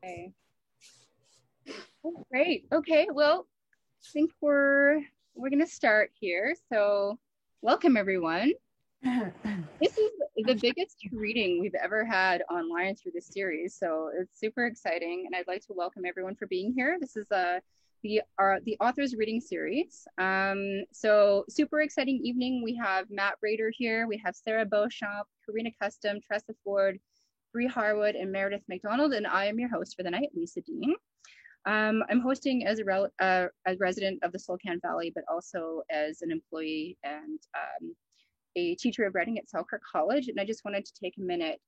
Okay. Oh, great. Okay. Well, I think we're going to start here. So, welcome everyone. This is the biggest reading we've ever had online through this series, so it's super exciting, and I'd like to welcome everyone for being here. This is the author's reading series. So super exciting evening. We have Matt Rader here. We have Sarah Beauchamp, Karina Custom, Tressa Ford, Bree Harwood, and Meredith McDonald, and I am your host for the night, Lisa Dean. I'm hosting as a resident of the Slocan Valley, but also as an employee and a teacher of writing at Selkirk College. And I just wanted to take a minute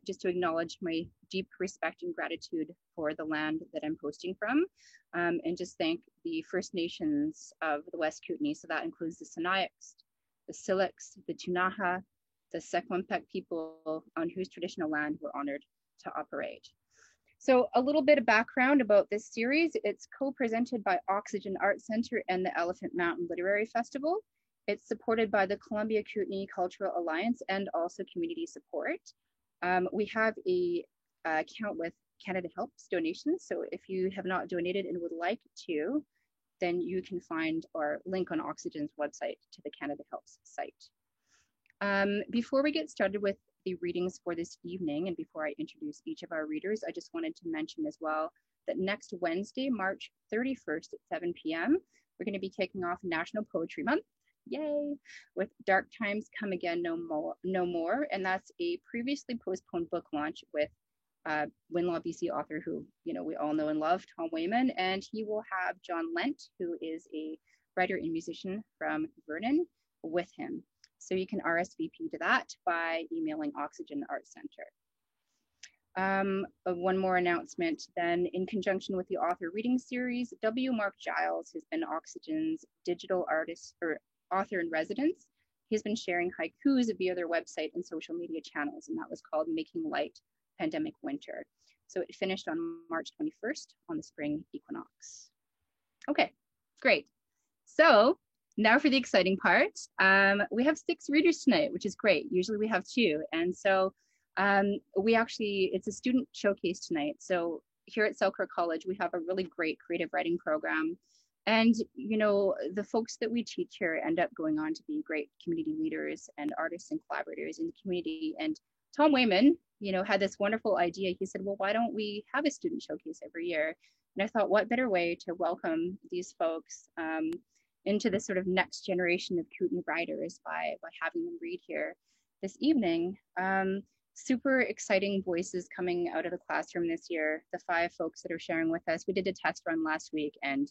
just to acknowledge my deep respect and gratitude for the land that I'm hosting from, and just thank the First Nations of the West Kootenay. So that includes the Sinixt, the Syilx, the Ktunaxa, the Secwepemc people on whose traditional land we're honored to operate. So a little bit of background about this series. It's co-presented by Oxygen Art Center and the Elephant Mountain Literary Festival. It's supported by the Columbia Kootenay Cultural Alliance and also community support. We have a account with Canada Helps donations. So if you have not donated and would like to, then you can find our link on Oxygen's website to the Canada Helps site. Before we get started with the readings for this evening, and before I introduce each of our readers, I just wanted to mention as well that next Wednesday, March 31st at 7 p.m., we're going to be kicking off National Poetry Month. Yay! With Dark Times Come Again No More, and that's a previously postponed book launch with Winlaw BC author who we all know and love, Tom Wayman, and he will have John Lent, who is a writer and musician from Vernon, with him. So you can RSVP to that by emailing Oxygen Art Center. One more announcement then, in conjunction with the author reading series, W. Mark Giles has been Oxygen's digital artist or author in residence. He's been sharing haikus via their website and social media channels, and that was called Making Light Pandemic Winter. So it finished on March 21st on the spring equinox. Okay, great. So now for the exciting part. We have 6 readers tonight, which is great. Usually we have 2. And so it's a student showcase tonight. So here at Selkirk College, we have a really great creative writing program. And, the folks that we teach here end up going on to be great community leaders and artists and collaborators in the community. And Tom Wayman, had this wonderful idea. He said, well, why don't we have a student showcase every year? And I thought, what better way to welcome these folks into this sort of next generation of Kootenay writers by having them read here this evening. Super exciting voices coming out of the classroom this year. The 5 folks that are sharing with us. We did a test run last week and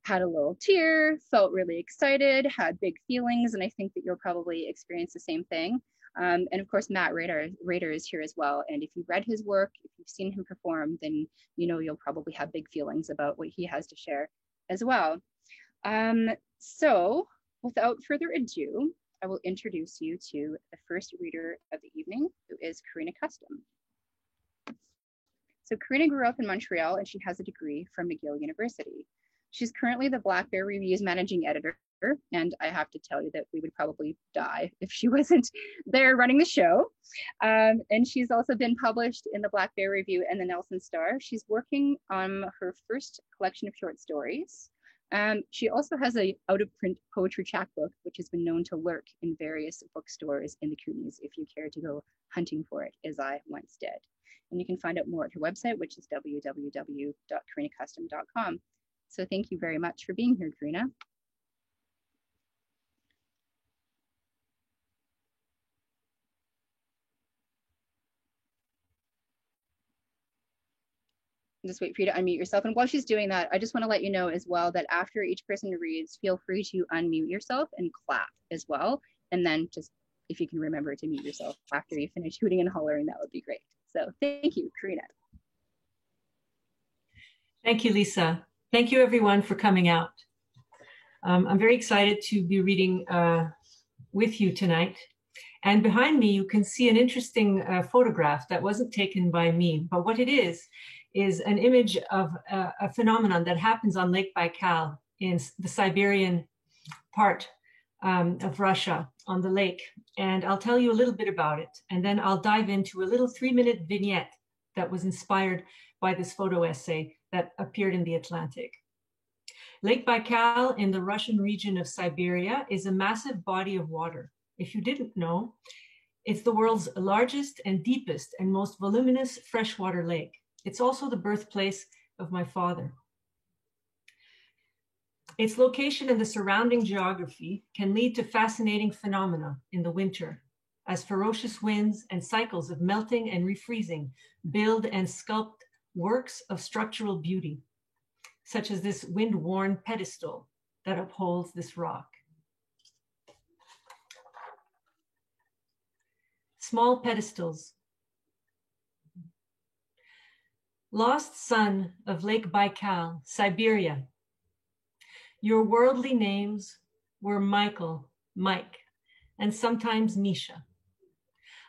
had a little tear, felt really excited, had big feelings, and I think that you'll probably experience the same thing. And of course, Matt Rader is here as well. And if you've read his work, if you've seen him perform, then you'll probably have big feelings about what he has to share as well. So without further ado, I will introduce you to the first reader of the evening, who is Karina Custom. So Karina grew up in Montreal and she has a degree from McGill University. She's currently the Black Bear Review's managing editor, and I have to tell you that we would probably die if she wasn't there running the show. And she's also been published in the Black Bear Review and the Nelson Star. She's working on her first collection of short stories. She also has a out-of-print poetry chapbook, which has been known to lurk in various bookstores in the Kootenays if you care to go hunting for it, as I once did. And you can find out more at her website, which is www.karinacustom.com. So thank you very much for being here, Karina. Just wait for you to unmute yourself. And while she's doing that, I just want to let you know as well that after each person reads, feel free to unmute yourself and clap as well. And then just, if you can remember to mute yourself after you finish hooting and hollering, that would be great. So thank you, Karina. Thank you, Lisa. Thank you everyone for coming out. I'm very excited to be reading with you tonight. And behind me, you can see an interesting photograph that wasn't taken by me, but what it is an image of a phenomenon that happens on Lake Baikal in the Siberian part of Russia on the lake. And I'll tell you a little bit about it. And then I'll dive into a little 3-minute vignette that was inspired by this photo essay that appeared in The Atlantic. Lake Baikal in the Russian region of Siberia is a massive body of water. If you didn't know, it's the world's largest and deepest and most voluminous freshwater lake. It's also the birthplace of my father. Its location and the surrounding geography can lead to fascinating phenomena in the winter, as ferocious winds and cycles of melting and refreezing build and sculpt works of structural beauty, such as this wind-worn pedestal that upholds this rock. Small pedestals. Lost son of Lake Baikal, Siberia. Your worldly names were Michael, Mike, and sometimes Misha.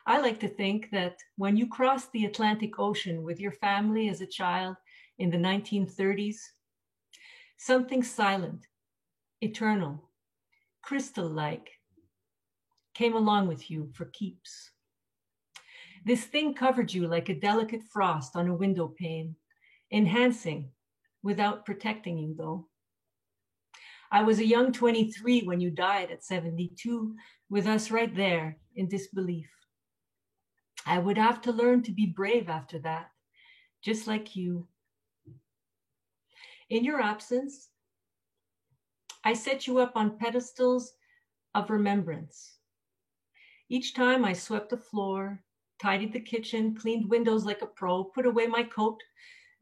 I like to think that when you crossed the Atlantic Ocean with your family as a child in the 1930s, something silent, eternal, crystal-like came along with you for keeps. This thing covered you like a delicate frost on a window pane, enhancing without protecting you, though. I was a young 23 when you died at 72, with us right there in disbelief. I would have to learn to be brave after that, just like you. In your absence, I set you up on pedestals of remembrance. Each time I swept the floor, tidied the kitchen, cleaned windows like a pro, put away my coat,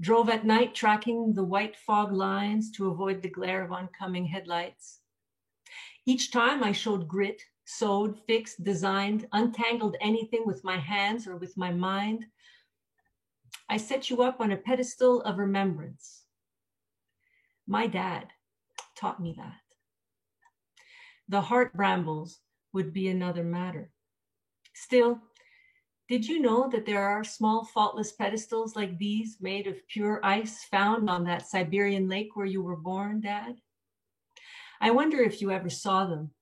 drove at night tracking the white fog lines to avoid the glare of oncoming headlights. Each time I showed grit, sewed, fixed, designed, untangled anything with my hands or with my mind. I set you up on a pedestal of remembrance. My dad taught me that. The heart brambles would be another matter. Still, did you know that there are small faultless pedestals like these made of pure ice found on that Siberian lake where you were born, Dad? I wonder if you ever saw them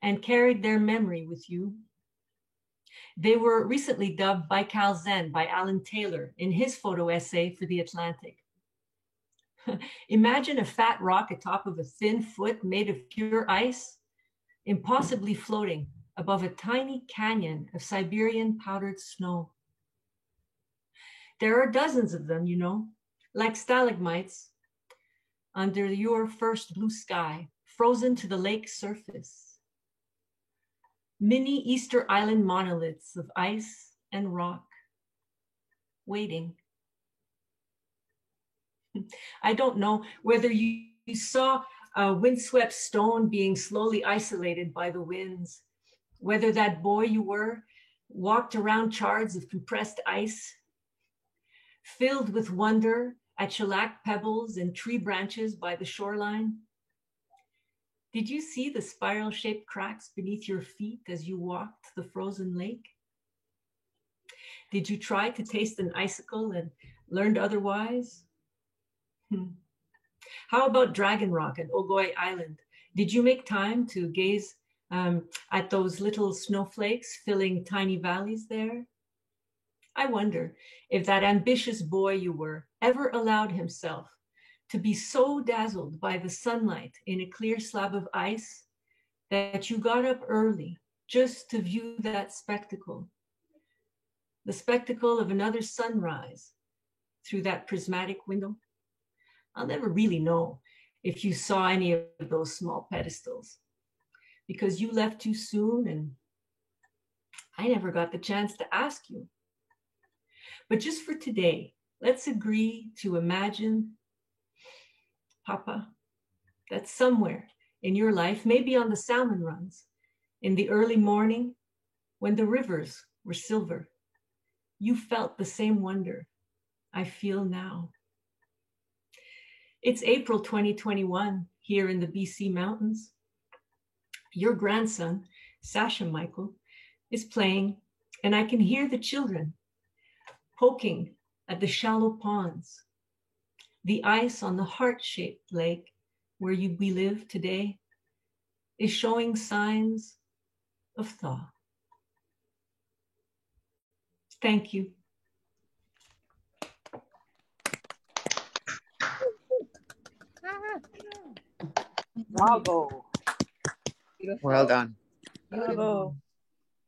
and carried their memory with you. They were recently dubbed Baikal Zen by Alan Taylor in his photo essay for The Atlantic. Imagine a fat rock atop of a thin foot made of pure ice, impossibly floating above a tiny canyon of Siberian powdered snow. There are dozens of them, you know, like stalagmites under your first blue sky, frozen to the lake's surface. Mini Easter Island monoliths of ice and rock, waiting. I don't know whether you saw a windswept stone being slowly isolated by the winds, whether that boy you were walked around shards of compressed ice, filled with wonder at shellac pebbles and tree branches by the shoreline. Did you see the spiral-shaped cracks beneath your feet as you walked the frozen lake? Did you try to taste an icicle and learned otherwise? How about Dragon Rock and Ogoy Island? Did you make time to gaze at those little snowflakes filling tiny valleys there? I wonder if that ambitious boy you were ever allowed himself to be so dazzled by the sunlight in a clear slab of ice that you got up early just to view that spectacle, the spectacle of another sunrise through that prismatic window. I'll never really know if you saw any of those small pedestals because you left too soon and I never got the chance to ask you. But just for today, let's agree to imagine, Papa, that somewhere in your life, maybe on the salmon runs, in the early morning, when the rivers were silver, you felt the same wonder I feel now. It's April 2021 here in the BC mountains. Your grandson, Sasha Michael, is playing, and I can hear the children poking at the shallow ponds. The ice on the heart-shaped lake where we live today is showing signs of thaw. Thank you. Bravo. Beautiful. Well done. Bravo.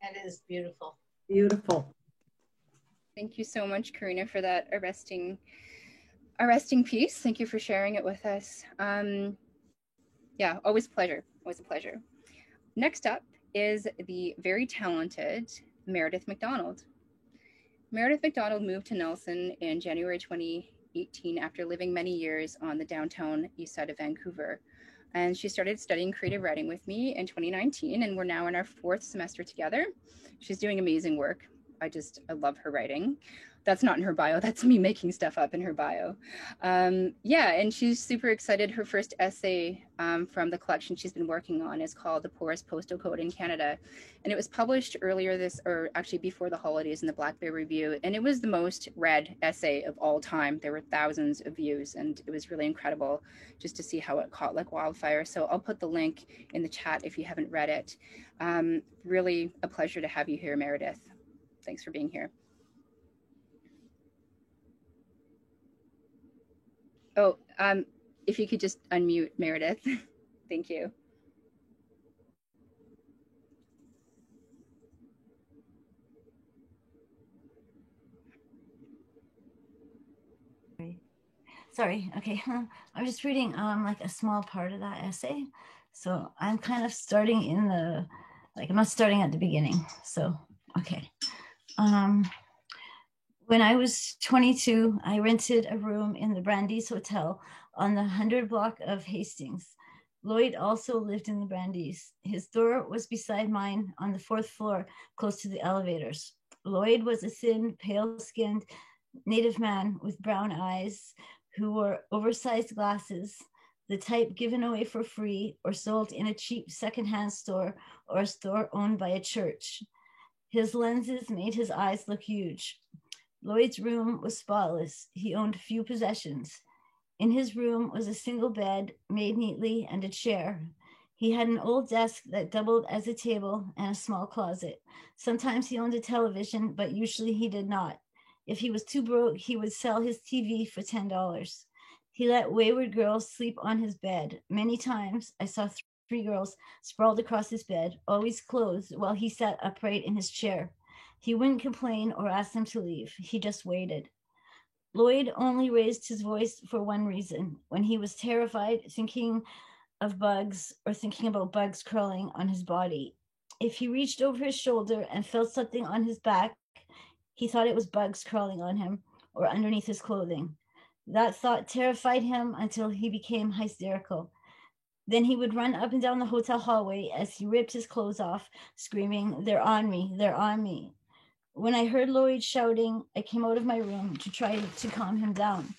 That is beautiful. Beautiful. Thank you so much, Karina, for that arresting piece. Thank you for sharing it with us. Yeah, always a pleasure. Always a pleasure. Next up is the very talented Meredith McDonald. Meredith McDonald moved to Nelson in January 2018 after living many years on the downtown east side of Vancouver. And she started studying creative writing with me in 2019, and we're now in our 4th semester together. She's doing amazing work. I love her writing. That's not in her bio. That's me making stuff up in her bio. Yeah, and she's super excited. Her first essay from the collection she's been working on is called The Poorest Postal Code in Canada. And it was published actually before the holidays in the Black Bear Review. And it was the most read essay of all time. There were thousands of views, and it was really incredible just to see how it caught like wildfire. So I'll put the link in the chat if you haven't read it. Really a pleasure to have you here, Meredith. Thanks for being here. Oh, if you could just unmute Meredith. Thank you. Sorry. Okay. I'm just reading like a small part of that essay. So I'm kind of starting in I'm not starting at the beginning. So, okay. When I was 22, I rented a room in the Brandeis Hotel on the 100 block of Hastings. Lloyd also lived in the Brandeis. His door was beside mine on the 4th floor, close to the elevators. Lloyd was a thin, pale-skinned Native man with brown eyes who wore oversized glasses, the type given away for free or sold in a cheap secondhand store or a store owned by a church. His lenses made his eyes look huge. Lloyd's room was spotless. He owned few possessions. In his room was a single bed made neatly and a chair. He had an old desk that doubled as a table and a small closet. Sometimes he owned a television, but usually he did not. If he was too broke, he would sell his TV for $10. He let wayward girls sleep on his bed. Many times I saw 3 girls sprawled across his bed, always clothed, while he sat upright in his chair. He wouldn't complain or ask them to leave. He just waited. Lloyd only raised his voice for one reason: when he was terrified, thinking of bugs or thinking about bugs crawling on his body. If he reached over his shoulder and felt something on his back, he thought it was bugs crawling on him or underneath his clothing. That thought terrified him until he became hysterical. Then he would run up and down the hotel hallway as he ripped his clothes off, screaming, "They're on me, they're on me." When I heard Lloyd shouting, I came out of my room to try to calm him down.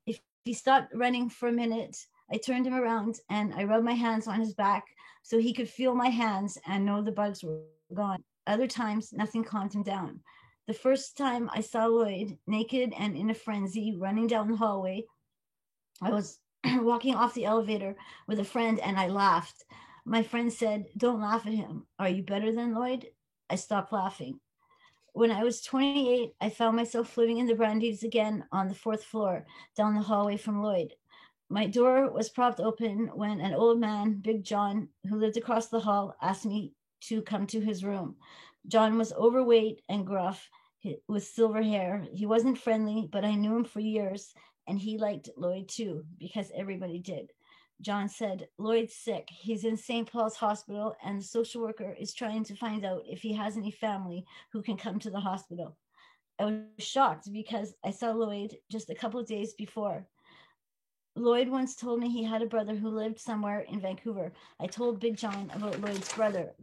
If he stopped running for a minute, I turned him around and I rubbed my hands on his back so he could feel my hands and know the bugs were gone. Other times, nothing calmed him down. The first time I saw Lloyd, naked and in a frenzy, running down the hallway, I was walking off the elevator with a friend and I laughed. My friend said, "Don't laugh at him. Are you better than Lloyd?" I stopped laughing. When I was 28, I found myself living in the Brandeis again on the 4th floor, down the hallway from Lloyd. My door was propped open when an old man, Big John, who lived across the hall, asked me to come to his room. John was overweight and gruff with silver hair. He wasn't friendly, but I knew him for years, and he liked Lloyd too, because everybody did. John said, "Lloyd's sick. He's in St. Paul's Hospital, and the social worker is trying to find out if he has any family who can come to the hospital." I was shocked because I saw Lloyd just a couple of days before. Lloyd once told me he had a brother who lived somewhere in Vancouver. I told Big John about Lloyd's brother.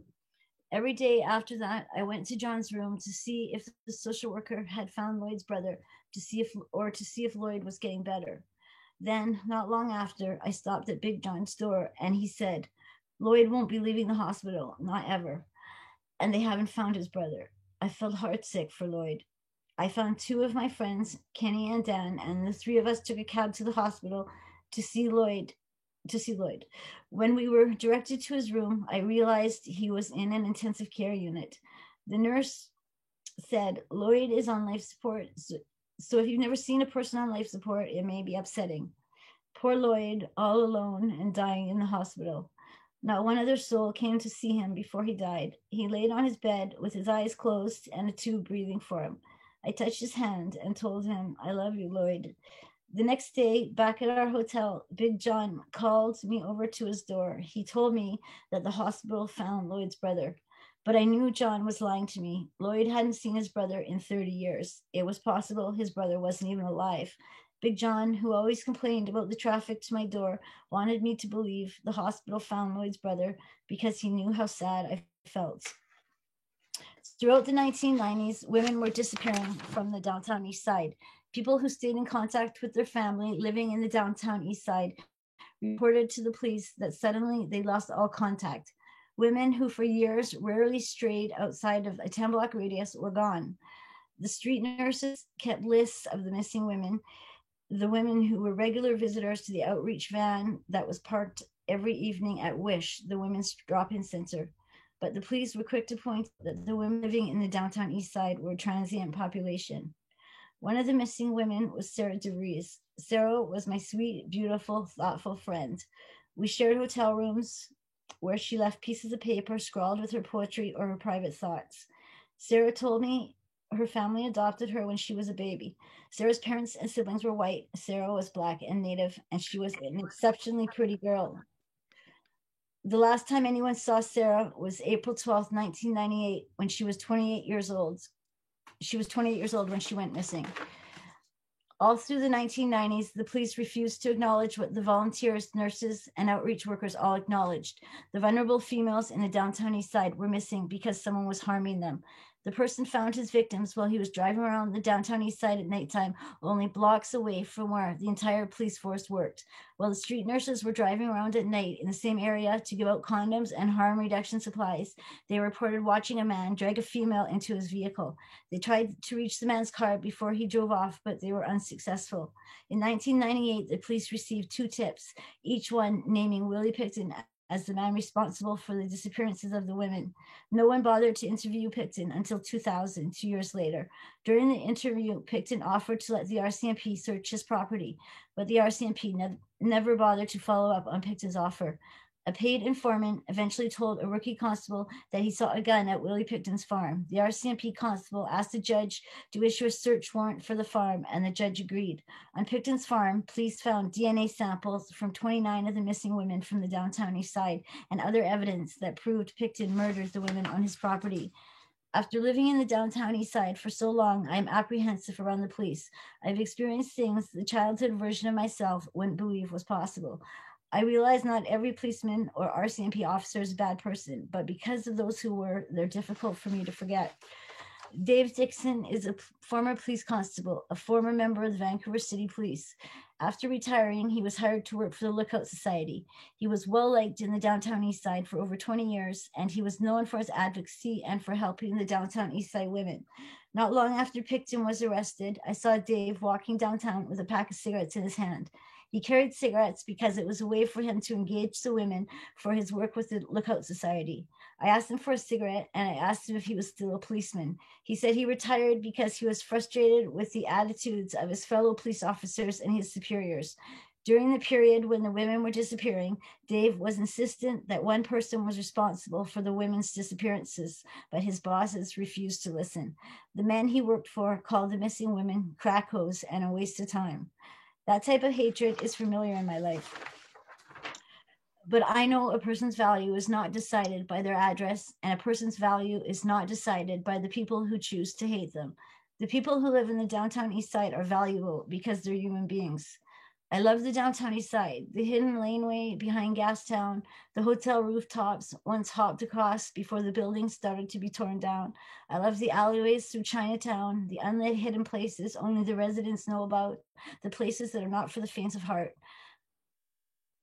Every day after that, I went to John's room to see if the social worker had found Lloyd's brother, to see if Lloyd was getting better. Then, not long after, I stopped at Big John's door and he said, "Lloyd won't be leaving the hospital, not ever." And they haven't found his brother. I felt heartsick for Lloyd. I found 2 of my friends, Kenny and Dan, and the 3 of us took a cab to the hospital to see Lloyd. When we were directed to his room, I realized he was in an intensive care unit. The nurse said, "Lloyd is on life support, so if you've never seen a person on life support, it may be upsetting." Poor Lloyd, all alone and dying in the hospital. Not one other soul came to see him before he died. He laid on his bed with his eyes closed and a tube breathing for him. I touched his hand and told him, I love you, Lloyd. The next day, back at our hotel, Big John called me over to his door. He told me that the hospital found Lloyd's brother. But I knew John was lying to me. Lloyd hadn't seen his brother in 30 years. It was possible his brother wasn't even alive. Big John, who always complained about the traffic to my door, wanted me to believe the hospital found Lloyd's brother because he knew how sad I felt. Throughout the 1990s, women were disappearing from the downtown East Side. People who stayed in contact with their family living in the downtown East Side reported to the police that suddenly they lost all contact. Women who for years rarely strayed outside of a 10-block radius were gone. The street nurses kept lists of the missing women, the women who were regular visitors to the outreach van that was parked every evening at Wish, the women's drop-in center. But the police were quick to point that the women living in the downtown East Side were a transient population. One of the missing women was Sarah DeVries. Sarah was my sweet, beautiful, thoughtful friend. We shared hotel rooms where she left pieces of paper scrawled with her poetry or her private thoughts. Sarah told me her family adopted her when she was a baby. Sarah's parents and siblings were white. Sarah was Black and Native, and she was an exceptionally pretty girl. The last time anyone saw Sarah was April 12th, 1998, when she was 28 years old. She was 28 years old when she went missing. All through the 1990s, the police refused to acknowledge what the volunteers, nurses, and outreach workers all acknowledged. The vulnerable females in the downtown East Side were missing because someone was harming them. The person found his victims while he was driving around the downtown East Side at nighttime, only blocks away from where the entire police force worked. While the street nurses were driving around at night in the same area to give out condoms and harm reduction supplies, they reported watching a man drag a female into his vehicle. They tried to reach the man's car before he drove off, but they were unsuccessful. In 1998, the police received 2 tips, each one naming Willie Pickton as the man responsible for the disappearances of the women. No one bothered to interview Pickton until 2000, 2 years later. During the interview, Pickton offered to let the RCMP search his property, but the RCMP never bothered to follow up on Pickton's offer. A paid informant eventually told a rookie constable that he saw a gun at Willie Pickton's farm. The RCMP constable asked the judge to issue a search warrant for the farm, and the judge agreed. On Pickton's farm, police found DNA samples from 29 of the missing women from the downtown East Side and other evidence that proved Pickton murdered the women on his property. After living in the downtown East Side for so long, I am apprehensive around the police. I've experienced things the childhood version of myself wouldn't believe was possible. I realize not every policeman or RCMP officer is a bad person, but because of those who were, they're difficult for me to forget. Dave Dixon is a former police constable, a former member of the Vancouver City Police. After retiring, he was hired to work for the Lookout Society. He was well liked in the downtown East Side for over 20 years, and he was known for his advocacy and for helping the downtown East Side women. Not long after Pickton was arrested, I saw Dave walking downtown with a pack of cigarettes in his hand. He carried cigarettes because it was a way for him to engage the women for his work with the Lookout Society. I asked him for a cigarette, and I asked him if he was still a policeman. He said he retired because he was frustrated with the attitudes of his fellow police officers and his superiors. During the period when the women were disappearing, Dave was insistent that one person was responsible for the women's disappearances, but his bosses refused to listen. The men he worked for called the missing women crack hoes and a waste of time. That type of hatred is familiar in my life. But I know a person's value is not decided by their address, and a person's value is not decided by the people who choose to hate them. The people who live in the downtown East Side are valuable because they're human beings. I love the downtown East Side, the hidden laneway behind Gastown, the hotel rooftops once hopped across before the buildings started to be torn down. I love the alleyways through Chinatown, the unlit hidden places only the residents know about, the places that are not for the faint of heart.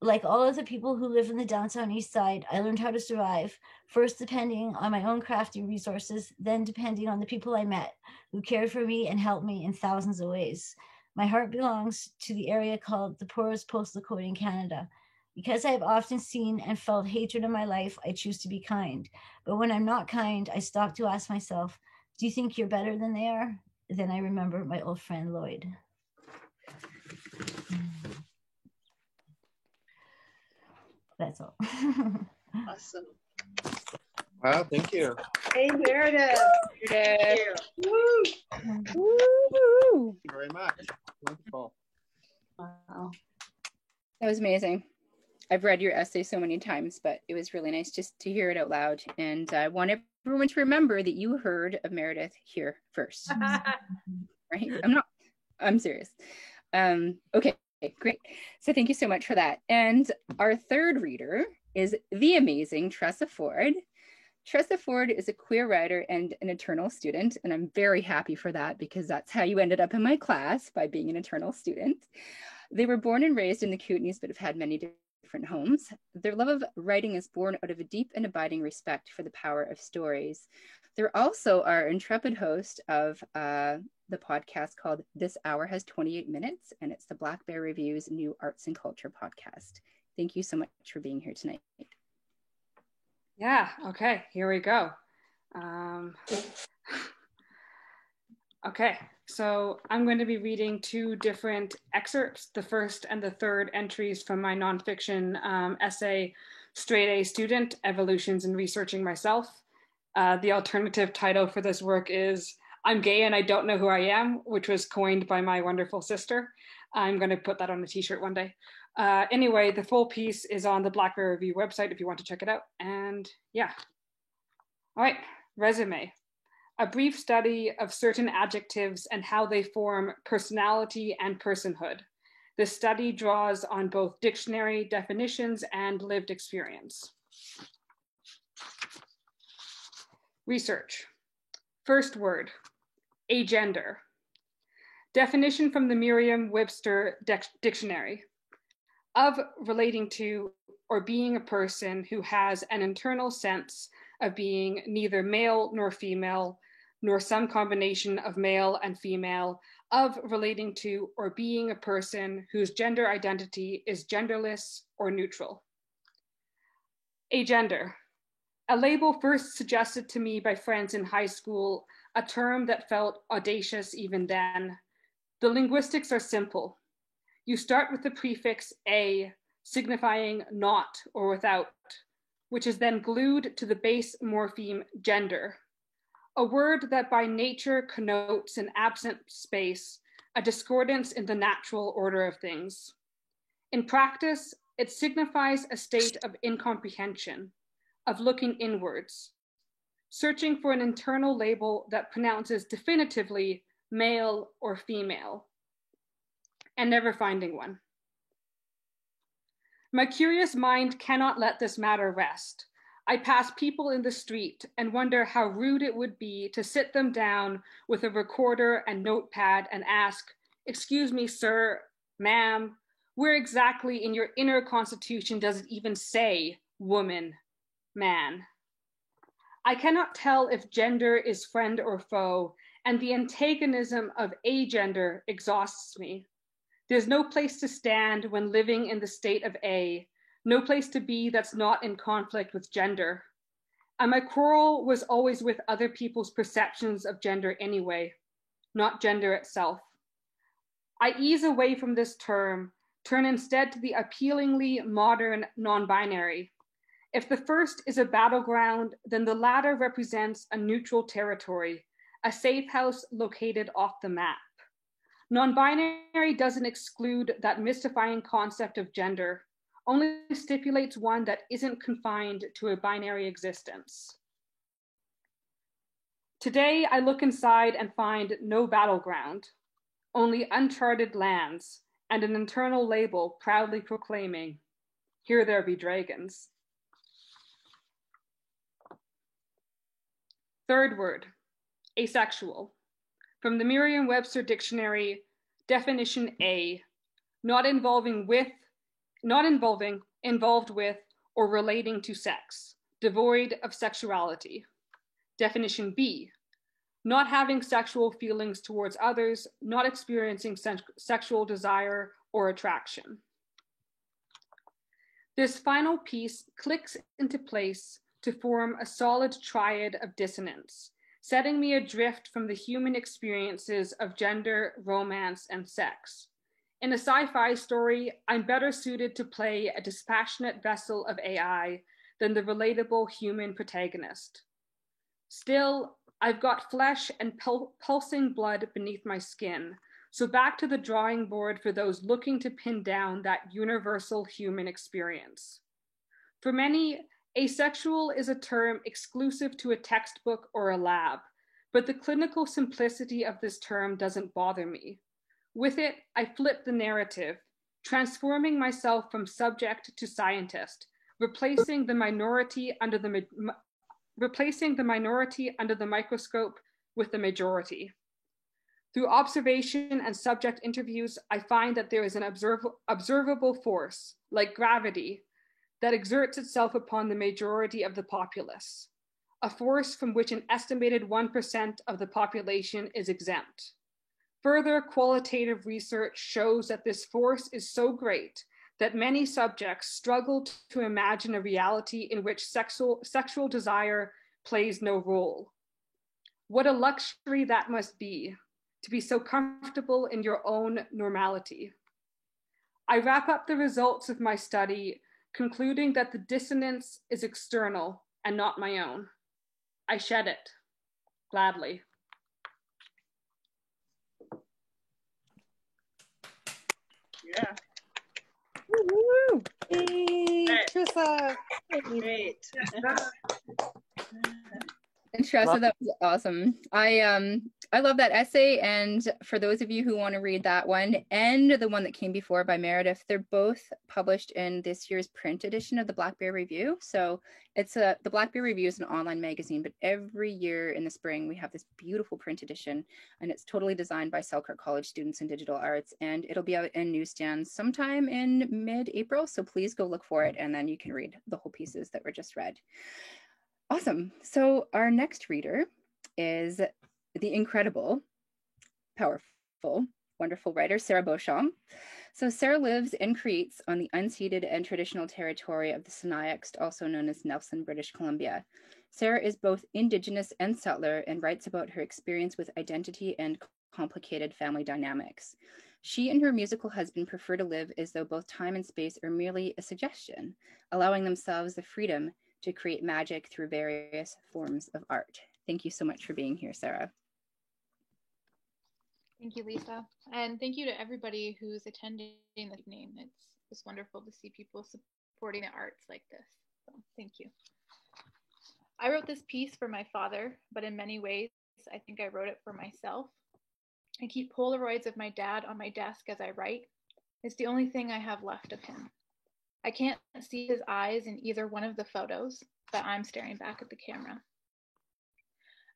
Like all of the people who live in the downtown East Side, I learned how to survive, first depending on my own crafty resources, then depending on the people I met who cared for me and helped me in thousands of ways. My heart belongs to the area called the poorest postal code in Canada. Because I have often seen and felt hatred in my life, I choose to be kind. But when I'm not kind, I stop to ask myself, do you think you're better than they are? Then I remember my old friend Lloyd. That's all. Awesome. Wow, thank you. Hey, Meredith. Thank you. Woo! Thank you very much. Wonderful. Wow. That was amazing. I've read your essay so many times, but it was really nice just to hear it out loud. And I want everyone to remember that you heard of Meredith here first. Right? I'm serious. Okay, great. So thank you so much for that. And our third reader is the amazing Tressa Ford. Tressa Ford is a queer writer and an eternal student, and I'm very happy for that because that's how you ended up in my class, by being an eternal student. They were born and raised in the Kootenays, but have had many different homes. Their love of writing is born out of a deep and abiding respect for the power of stories. They're also our intrepid host of the podcast called This Hour Has 28 Minutes, and it's the Black Bear Review's new arts and culture podcast. Thank you so much for being here tonight. Yeah, okay, here we go. Okay, so I'm going to be reading two different excerpts, the first and the third entries from my nonfiction essay, Straight A Student, Evolutions in Researching Myself. The alternative title for this work is I'm Gay and I Don't Know Who I Am, which was coined by my wonderful sister. I'm going to put that on a t-shirt one day. Anyway, the full piece is on the Black Bear Review website if you want to check it out. And yeah. All right, resume. A brief study of certain adjectives and how they form personality and personhood. This study draws on both dictionary definitions and lived experience. Research. First word, agender. Definition from the Merriam-Webster dictionary. Of, relating to, or being a person who has an internal sense of being neither male nor female, nor some combination of male and female, of, relating to, or being a person whose gender identity is genderless or neutral. Agender, a label first suggested to me by friends in high school, a term that felt audacious even then. The linguistics are simple. You start with the prefix a, signifying not or without, which is then glued to the base morpheme gender, a word that by nature connotes an absent space, a discordance in the natural order of things. In practice, it signifies a state of incomprehension, of looking inwards, searching for an internal label that pronounces definitively male or female, and never finding one. My curious mind cannot let this matter rest. I pass people in the street and wonder how rude it would be to sit them down with a recorder and notepad and ask, "Excuse me, sir, ma'am, where exactly in your inner constitution does it even say woman, man?" I cannot tell if gender is friend or foe, and the antagonism of agender exhausts me. There's no place to stand when living in the state of A, no place to be that's not in conflict with gender. And my quarrel was always with other people's perceptions of gender anyway, not gender itself. I ease away from this term, turn instead to the appealingly modern non-binary. If the first is a battleground, then the latter represents a neutral territory, a safe house located off the map. Non-binary doesn't exclude that mystifying concept of gender, only stipulates one that isn't confined to a binary existence. Today, I look inside and find no battleground, only uncharted lands and an internal label proudly proclaiming, "Here there be dragons." Third word, asexual. From the Merriam-Webster dictionary, definition A, involved with, or relating to sex, devoid of sexuality. Definition B, not having sexual feelings towards others, not experiencing sexual desire or attraction. This final piece clicks into place to form a solid triad of dissonance, setting me adrift from the human experiences of gender, romance, and sex. In a sci-fi story, I'm better suited to play a dispassionate vessel of AI than the relatable human protagonist. Still, I've got flesh and pulsing blood beneath my skin, so back to the drawing board for those looking to pin down that universal human experience. For many, asexual is a term exclusive to a textbook or a lab, but the clinical simplicity of this term doesn't bother me. With it, I flip the narrative, transforming myself from subject to scientist, replacing the minority under the microscope with the majority. Through observation and subject interviews, I find that there is an observable force, like gravity, that exerts itself upon the majority of the populace, a force from which an estimated 1% of the population is exempt. Further qualitative research shows that this force is so great that many subjects struggle to imagine a reality in which sexual desire plays no role. What a luxury that must be, to be so comfortable in your own normality. I wrap up the results of my study, concluding that the dissonance is external and not my own. I shed it, gladly. Yeah. Woo-hoo. Hey, Right. Trissa. Great. And Tressa, that was awesome. I love that essay, and for those of you who want to read that one and the one that came before by Meredith, they're both published in this year's print edition of the Black Bear Review. So it's the Black Bear Review is an online magazine, but every year in the spring we have this beautiful print edition, and it's totally designed by Selkirk College students in digital arts, and it'll be out in newsstands sometime in mid-April. So please go look for it, and then you can read the whole pieces that were just read. Awesome. So our next reader is the incredible, powerful, wonderful writer, Sarah Beauchamp. So Sarah lives and creates on the unceded and traditional territory of the Sinixt, also known as Nelson, British Columbia. Sarah is both Indigenous and settler and writes about her experience with identity and complicated family dynamics. She and her musical husband prefer to live as though both time and space are merely a suggestion, allowing themselves the freedom to create magic through various forms of art. Thank you so much for being here, Sarah. Thank you, Lisa. And thank you to everybody who's attending this evening. It's wonderful to see people supporting the arts like this. So thank you. I wrote this piece for my father, but in many ways, I think I wrote it for myself. I keep Polaroids of my dad on my desk as I write. It's the only thing I have left of him. I can't see his eyes in either one of the photos, but I'm staring back at the camera.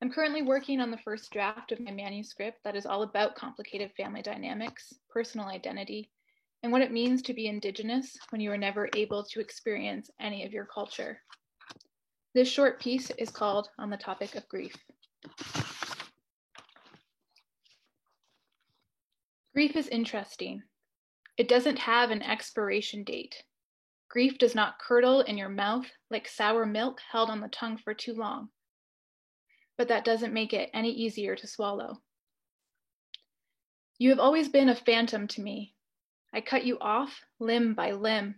I'm currently working on the first draft of my manuscript that is all about complicated family dynamics, personal identity, and what it means to be Indigenous when you are never able to experience any of your culture. This short piece is called On the Topic of Grief. Grief is interesting. It doesn't have an expiration date. Grief does not curdle in your mouth like sour milk held on the tongue for too long. But that doesn't make it any easier to swallow. You have always been a phantom to me. I cut you off limb by limb,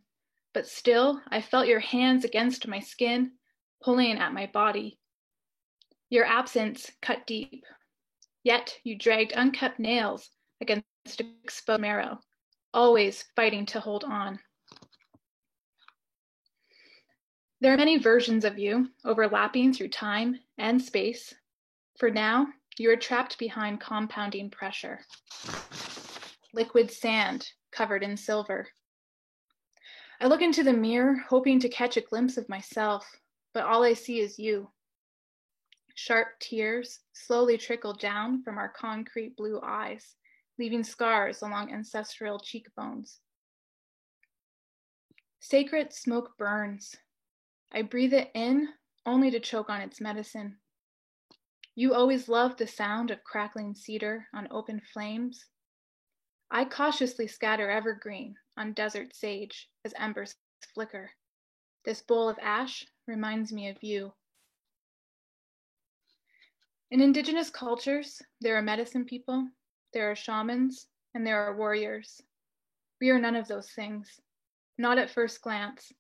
but still I felt your hands against my skin, pulling at my body. Your absence cut deep, yet you dragged uncut nails against exposed marrow, always fighting to hold on. There are many versions of you, overlapping through time and space. For now, you are trapped behind compounding pressure. Liquid sand covered in silver. I look into the mirror, hoping to catch a glimpse of myself, but all I see is you. Sharp tears slowly trickle down from our concrete blue eyes, leaving scars along ancestral cheekbones. Sacred smoke burns. I breathe it in only to choke on its medicine. You always loved the sound of crackling cedar on open flames. I cautiously scatter evergreen on desert sage as embers flicker. This bowl of ash reminds me of you. In Indigenous cultures, there are medicine people, there are shamans, and there are warriors. We are none of those things, not at first glance.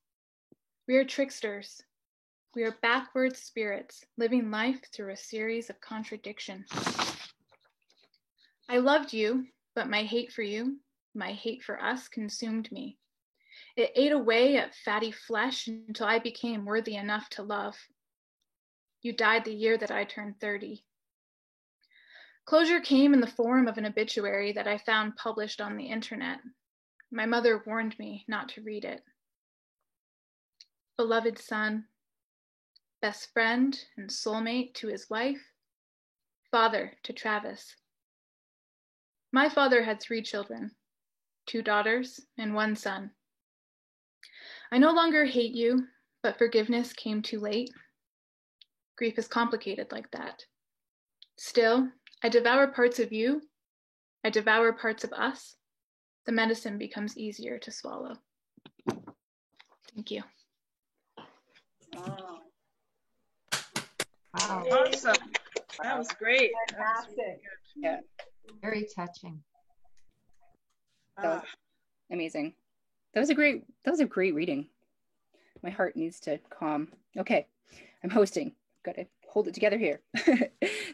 We are tricksters. We are backward spirits, living life through a series of contradictions. I loved you, but my hate for you, my hate for us consumed me. It ate away at fatty flesh until I became worthy enough to love. You died the year that I turned 30. Closure came in the form of an obituary that I found published on the internet. My mother warned me not to read it. Beloved son, best friend and soulmate to his wife, father to Travis. My father had 3 children, 2 daughters and 1 son. I no longer hate you, but forgiveness came too late. Grief is complicated like that. Still, I devour parts of you. I devour parts of us. The medicine becomes easier to swallow. Thank you. Wow. Wow. Awesome. That was great. That was really Fantastic. good. Yeah, Very touching. that was amazing. That was a great reading. My heart needs to calm. Okay, I'm hosting. Got to hold it together here.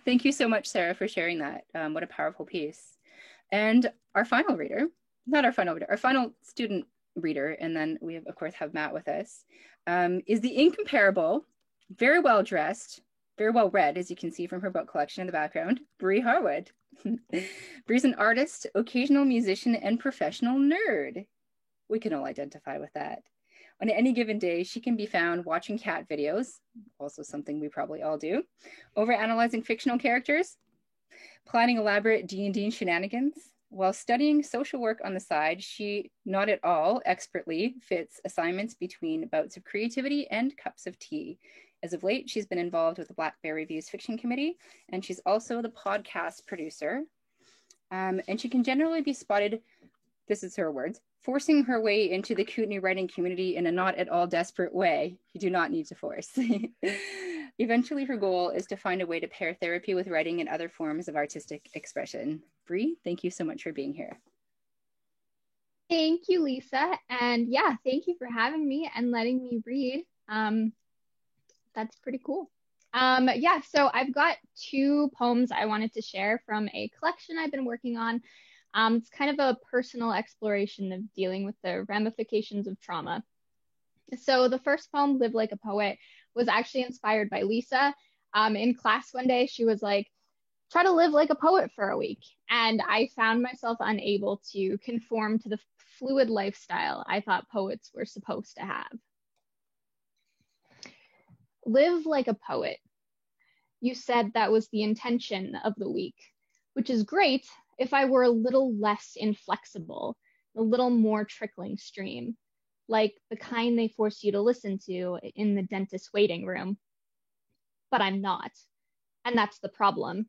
Thank you so much, Sarah, for sharing that. What a powerful piece. And our final reader, not our final reader, our final student reader, and then we of course have Matt with us, is the incomparable, very well dressed, very well read, as you can see from her book collection in the background, Bree Harwood. Bree's an artist, occasional musician, and professional nerd. We can all identify with that. On any given day, she can be found watching cat videos, also something we probably all do, overanalyzing fictional characters, planning elaborate D&D shenanigans, while studying social work on the side. She not at all expertly fits assignments between bouts of creativity and cups of tea. As of late, she's been involved with the Black Bear Reviews Fiction Committee, and she's also the podcast producer. And she can generally be spotted, this is her words, forcing her way into the Kootenai writing community in a not at all desperate way. You do not need to force. Eventually, her goal is to find a way to pair therapy with writing and other forms of artistic expression. Bree, thank you so much for being here. Thank you, Lisa. And yeah, thank you for having me and letting me read. That's pretty cool. Yeah, so I've got 2 poems I wanted to share from a collection I've been working on. It's kind of a personal exploration of dealing with the ramifications of trauma. So the first poem, Live Like a Poet, was actually inspired by Lisa. In class one day, she was like, try to live like a poet for a week. And I found myself unable to conform to the fluid lifestyle I thought poets were supposed to have. Live like a poet. You said that was the intention of the week, which is great if I were a little less inflexible, a little more trickling stream, like the kind they force you to listen to in the dentist's waiting room. But I'm not. And that's the problem.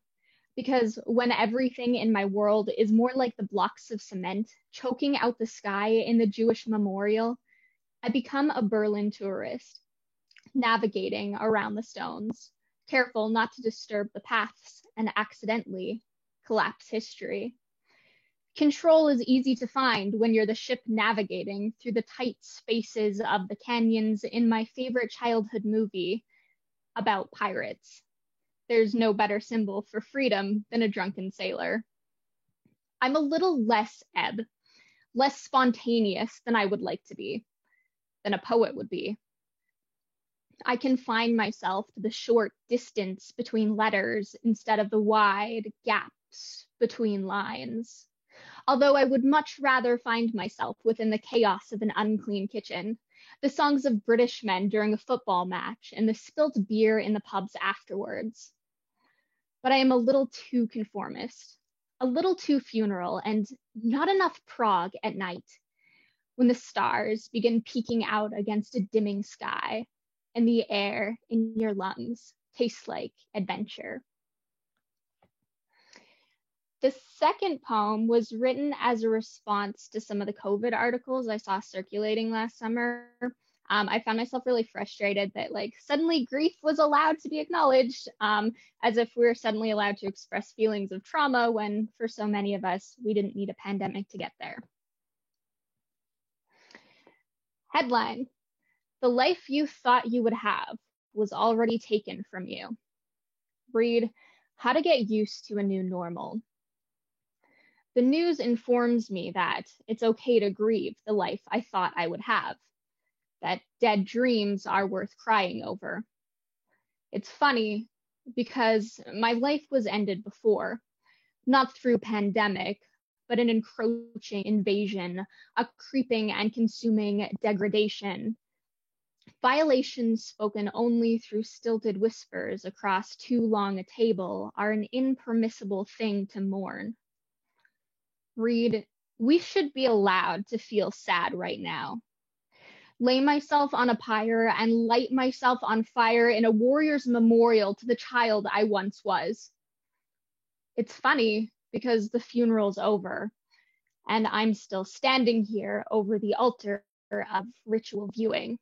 Because when everything in my world is more like the blocks of cement choking out the sky in the Jewish memorial, I become a Berlin tourist, navigating around the stones, careful not to disturb the paths and accidentally collapse history. Control is easy to find when you're the ship navigating through the tight spaces of the canyons in my favorite childhood movie about pirates. There's no better symbol for freedom than a drunken sailor. I'm a little less ebb, less spontaneous than I would like to be, than a poet would be. I confine myself to the short distance between letters instead of the wide gaps between lines. Although I would much rather find myself within the chaos of an unclean kitchen, the songs of British men during a football match, and the spilt beer in the pubs afterwards. But I am a little too conformist, a little too funeral, and not enough prog at night, when the stars begin peeking out against a dimming sky, and the air in your lungs tastes like adventure. The second poem was written as a response to some of the COVID articles I saw circulating last summer. I found myself really frustrated that suddenly grief was allowed to be acknowledged, as if we were suddenly allowed to express feelings of trauma when for so many of us, we didn't need a pandemic to get there. Headline: The life you thought you would have was already taken from you. Read: How to get used to a new normal. The news informs me that it's okay to grieve the life I thought I would have, that dead dreams are worth crying over. It's funny because my life was ended before, not through pandemic, but an encroaching invasion, a creeping and consuming degradation. Violations spoken only through stilted whispers across too long a table are an impermissible thing to mourn. Read: We should be allowed to feel sad right now. Lay myself on a pyre and light myself on fire in a warrior's memorial to the child I once was. It's funny because the funeral's over, and I'm still standing here over the altar of ritual viewing.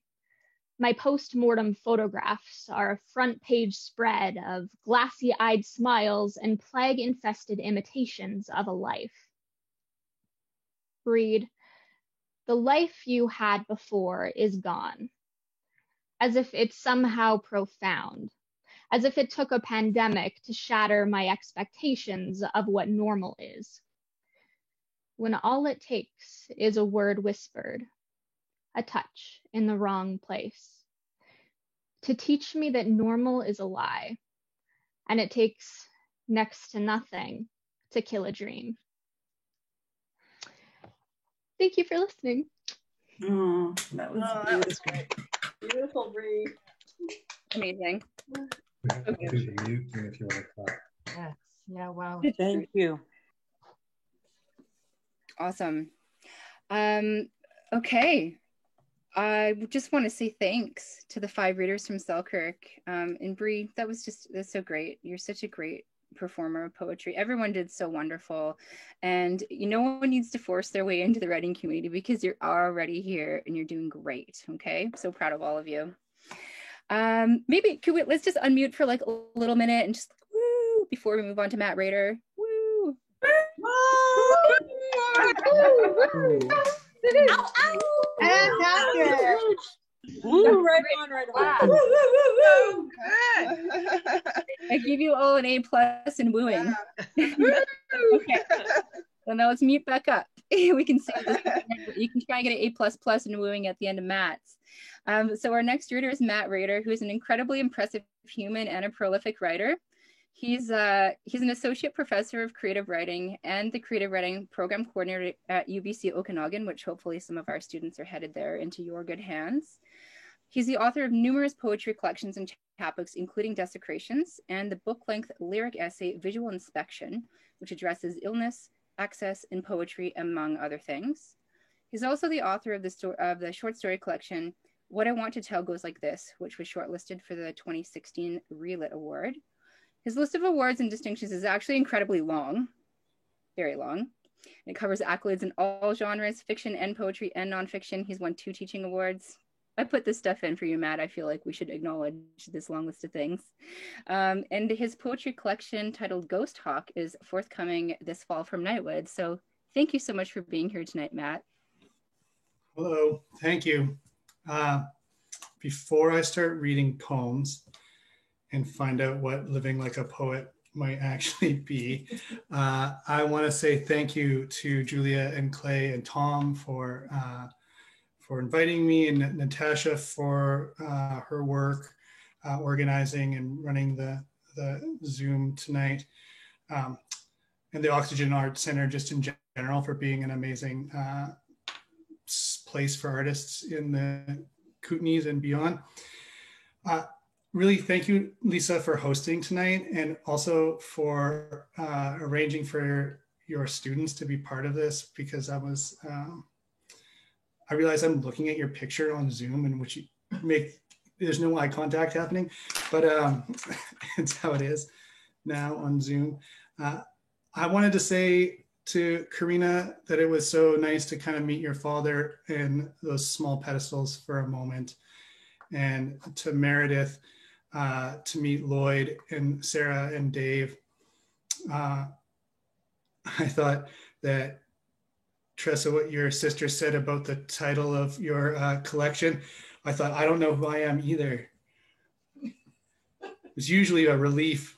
My post-mortem photographs are a front-page spread of glassy-eyed smiles and plague-infested imitations of a life. Read: The life you had before is gone. As if it's somehow profound, as if it took a pandemic to shatter my expectations of what normal is. When all it takes is a word whispered, a touch in the wrong place, to teach me that normal is a lie, and it takes next to nothing to kill a dream. Thank you for listening. Oh, that was great. Beautiful, Bree. Amazing. Do the mute thing if you want to clap. Yes. Yeah, wow. Thank you. Awesome. Okay. I just want to say thanks to the 5 readers from Selkirk. And Bree, that's so great. You're such a great performer of poetry. Everyone did so wonderful. And no one needs to force their way into the writing community because you're already here and you're doing great. Okay. So proud of all of you. Maybe let's just unmute for like a little minute and just woo before we move on to Matt Rader. Woo. Fantastic. Woo, right on, right on. Woo, good. I give you all an A+ in wooing. Okay. So now let's mute back up. We can see this. You can try and get an A++ in wooing at the end of Matt's. So our next reader is Matt Rader, who is an incredibly impressive human and a prolific writer. He's an associate professor of creative writing and the creative writing program coordinator at UBC Okanagan, which hopefully some of our students are headed there into your good hands. He's the author of numerous poetry collections and chapbooks, including Desecrations and the book-length lyric essay Visual Inspection, which addresses illness, access, and poetry, among other things. He's also the author of the short story collection What I Want to Tell Goes Like This, which was shortlisted for the 2016 ReLit Award. His list of awards and distinctions is actually incredibly long, very long. It covers accolades in all genres, fiction and poetry and nonfiction. He's won 2 teaching awards. I put this stuff in for you, Matt. I feel like we should acknowledge this long list of things. And his poetry collection titled Ghost Hawk is forthcoming this fall from Nightwood. So thank you so much for being here tonight, Matt. Hello, thank you. Before I start reading poems and find out what living like a poet might actually be, I want to say thank you to Julia and Clay and Tom for inviting me, and Natasha for her work organizing and running the Zoom tonight, and the Oxygen Art Center just in general for being an amazing place for artists in the Kootenays and beyond. Really, thank you, Lisa, for hosting tonight, and also for arranging for your students to be part of this, because I realize I'm looking at your picture on Zoom in which you there's no eye contact happening, but it's how it is now on Zoom. I wanted to say to Karina that it was so nice to kind of meet your father in those small pedestals for a moment, and to Meredith, to meet Lloyd and Sarah and Dave. I thought that Tressa, what your sister said about the title of your collection. I thought, I don't know who I am either. It's usually a relief.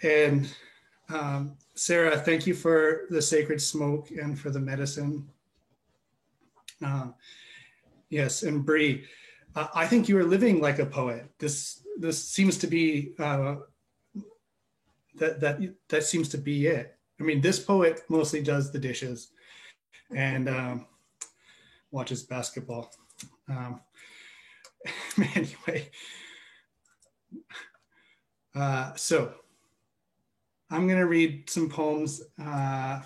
And Sarah, thank you for the sacred smoke and for the medicine. Yes, and Bree, I think you are living like a poet. This seems to be that seems to be it. I mean, this poet mostly does the dishes and watches basketball. Anyway, so I'm going to read some poems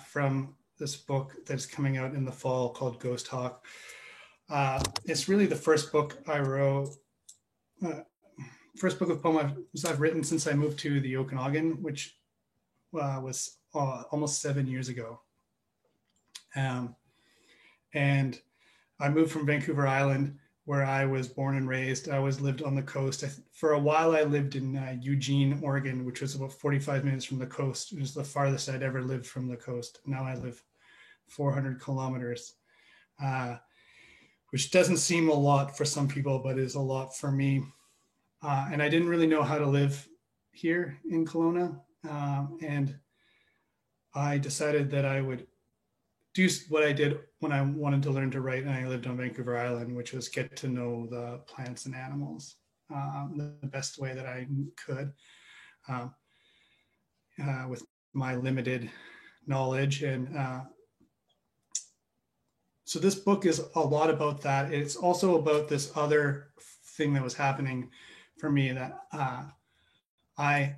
from this book that's coming out in the fall called Ghost Hawk. It's really the first book I wrote, first book of poems I've written since I moved to the Okanagan, which was almost 7 years ago. And I moved from Vancouver Island, where I was born and raised. I always lived on the coast. For a while, I lived in Eugene, Oregon, which was about 45 minutes from the coast. It was the farthest I'd ever lived from the coast. Now I live 400 kilometers, which doesn't seem a lot for some people, but is a lot for me. And I didn't really know how to live here in Kelowna. And I decided that I would do what I did when I wanted to learn to write and I lived on Vancouver Island, which was get to know the plants and animals the best way that I could with my limited knowledge. And so this book is a lot about that. It's also about this other thing that was happening for me that I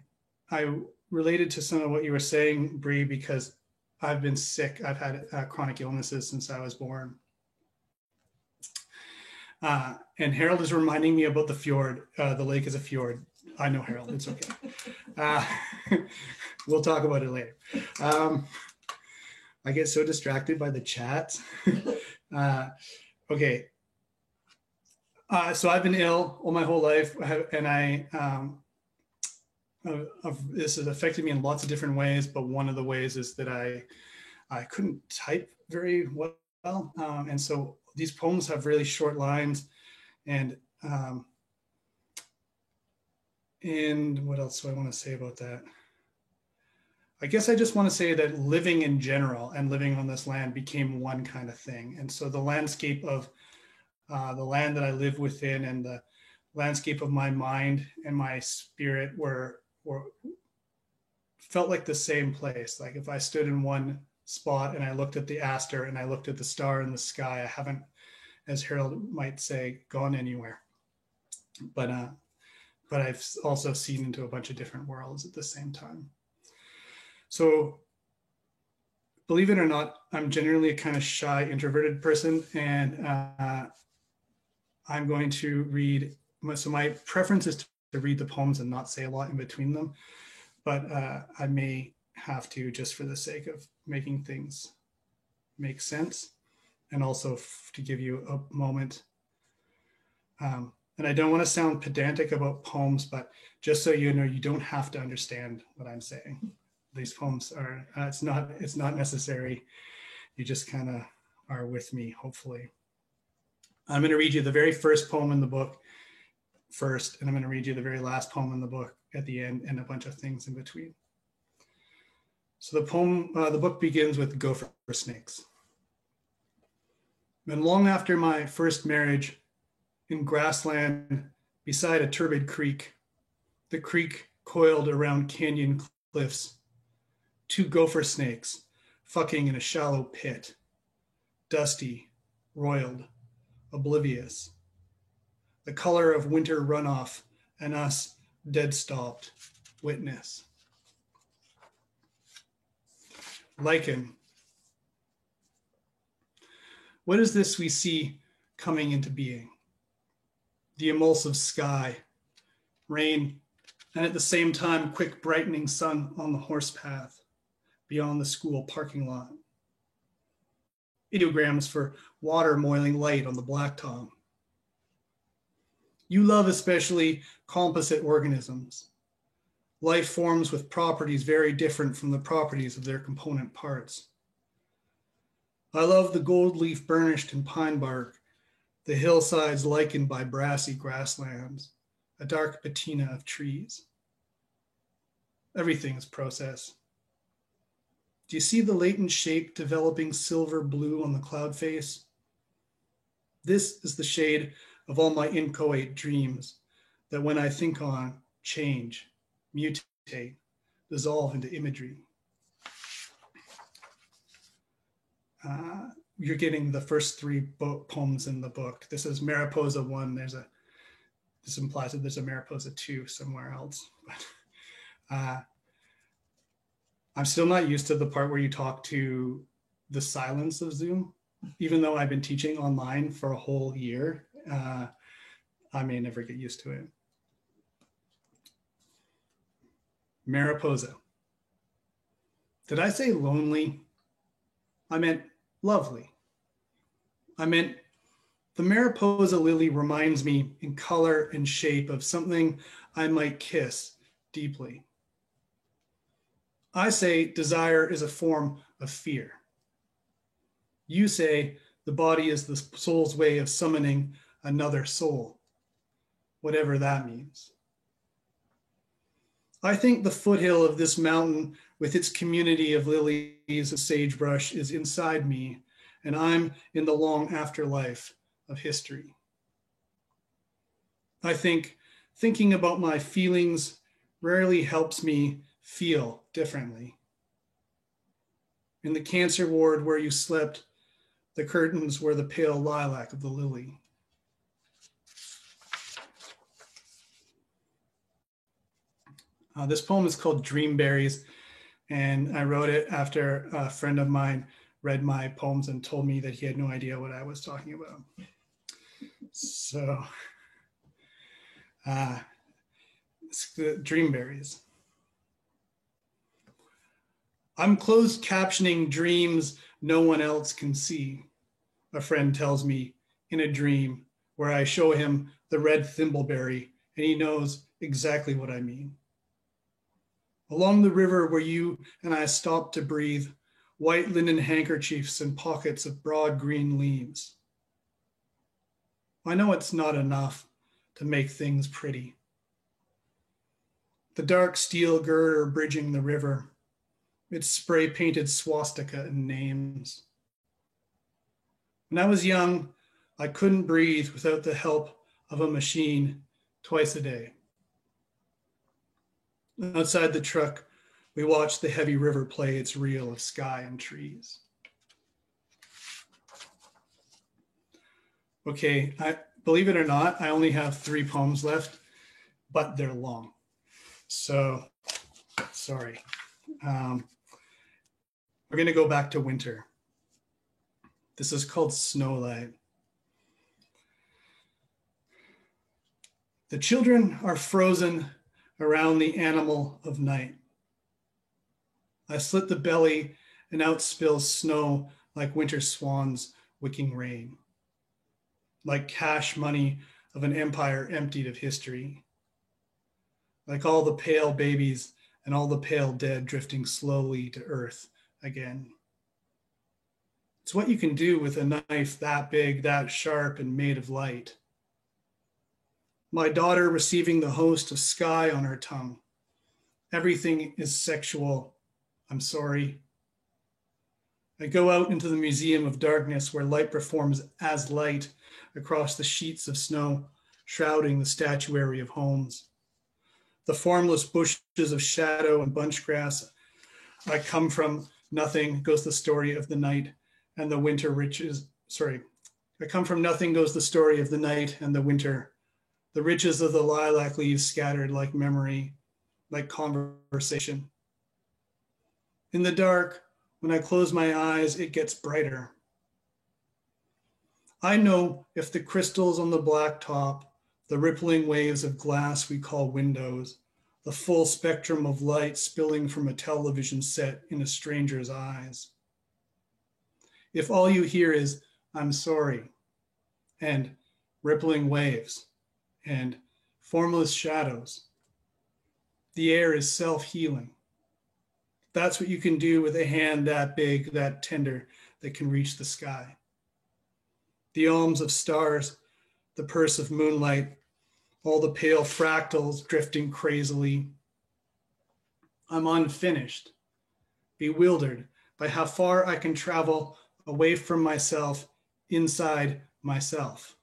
related to some of what you were saying, Bree, because I've been sick. I've had chronic illnesses since I was born. And Harold is reminding me about the fjord. The lake is a fjord. I know, Harold, it's okay. We'll talk about it later. I get so distracted by the chat. Okay. So I've been ill all my whole life, and this has affected me in lots of different ways, but one of the ways is that I couldn't type very well. And so these poems have really short lines. And what else do I want to say about that? I guess I just want to say that living in general and living on this land became one kind of thing. And so the landscape of the land that I live within and the landscape of my mind and my spirit felt like the same place. Like if I stood in one spot and I looked at the aster and I looked at the star in the sky, I haven't, as Harold might say, gone anywhere. But I've also seen into a bunch of different worlds at the same time. So believe it or not, I'm generally a kind of shy, introverted person, and I'm going to read, so my preference is to read the poems and not say a lot in between them, but I may have to just for the sake of making things make sense, and also to give you a moment. And I don't want to sound pedantic about poems, but just so you know, you don't have to understand what I'm saying. These poems are, it's not necessary. You just kind of are with me, hopefully. I'm going to read you the very first poem in the book first, and I'm going to read you the very last poem in the book at the end, and a bunch of things in between. So the book begins with Gopher Snakes. And long after my first marriage, in grassland beside a turbid creek, the creek coiled around canyon cliffs, two gopher snakes fucking in a shallow pit, dusty, roiled, oblivious, the color of winter runoff, and us dead stopped witness. Lichen. What is this we see coming into being? The emulsive sky, rain, and at the same time, quick brightening sun on the horse path beyond the school parking lot. Ideograms for water moiling light on the blacktop. You love especially composite organisms, life forms with properties very different from the properties of their component parts. I love the gold leaf burnished in pine bark, the hillsides lichened by brassy grasslands, a dark patina of trees. Everything is process. Do you see the latent shape developing silver blue on the cloud face? This is the shade of all my inchoate dreams that when I think on, change, mutate, dissolve into imagery. You're getting the first three poems in the book. This is Mariposa 1. This implies that there's a Mariposa 2 somewhere else. But, I'm still not used to the part where you talk to the silence of Zoom. Even though I've been teaching online for a whole year, I may never get used to it. Mariposa. Did I say lonely? I meant lovely. I meant the Mariposa lily reminds me in color and shape of something I might kiss deeply. I say desire is a form of fear. You say the body is the soul's way of summoning another soul, whatever that means. I think the foothill of this mountain with its community of lilies and sagebrush is inside me, and I'm in the long afterlife of history. I think thinking about my feelings rarely helps me feel differently. In the cancer ward where you slept, the curtains were the pale lilac of the lily. This poem is called Dreamberries, and I wrote it after a friend of mine read my poems and told me that he had no idea what I was talking about. So, it's the Dreamberries. I'm closed captioning dreams no one else can see, a friend tells me in a dream where I show him the red thimbleberry and he knows exactly what I mean. Along the river where you and I stopped to breathe, white linen handkerchiefs and pockets of broad green leaves. I know it's not enough to make things pretty. The dark steel girder bridging the river, its spray-painted swastika and names. When I was young, I couldn't breathe without the help of a machine twice a day. Outside the truck, we watched the heavy river play its reel of sky and trees. Okay, believe it or not, I only have 3 poems left, but they're long. So, sorry. We're gonna go back to winter. This is called Snowlight. The children are frozen around the animal of night. I slit the belly and out spills snow like winter swans wicking rain, like cash money of an empire emptied of history, like all the pale babies and all the pale dead drifting slowly to earth again. It's what you can do with a knife that big, that sharp, and made of light. My daughter receiving the host of sky on her tongue. Everything is sexual. I'm sorry. I go out into the museum of darkness where light performs as light across the sheets of snow, shrouding the statuary of homes. The formless bushes of shadow and bunch grass. I come from nothing goes the story of the night and the winter riches. Sorry. I come from nothing goes the story of the night and the winter. The riches of the lilac leaves scattered like memory, like conversation. In the dark, when I close my eyes, it gets brighter. I know if the crystals on the blacktop, the rippling waves of glass we call windows, the full spectrum of light spilling from a television set in a stranger's eyes. If all you hear is, I'm sorry, and rippling waves, and formless shadows, the air is self-healing. That's what you can do with a hand that big, that tender, that can reach the sky. The alms of stars, the purse of moonlight, all the pale fractals drifting crazily. I'm unfinished, bewildered by how far I can travel away from myself, inside myself.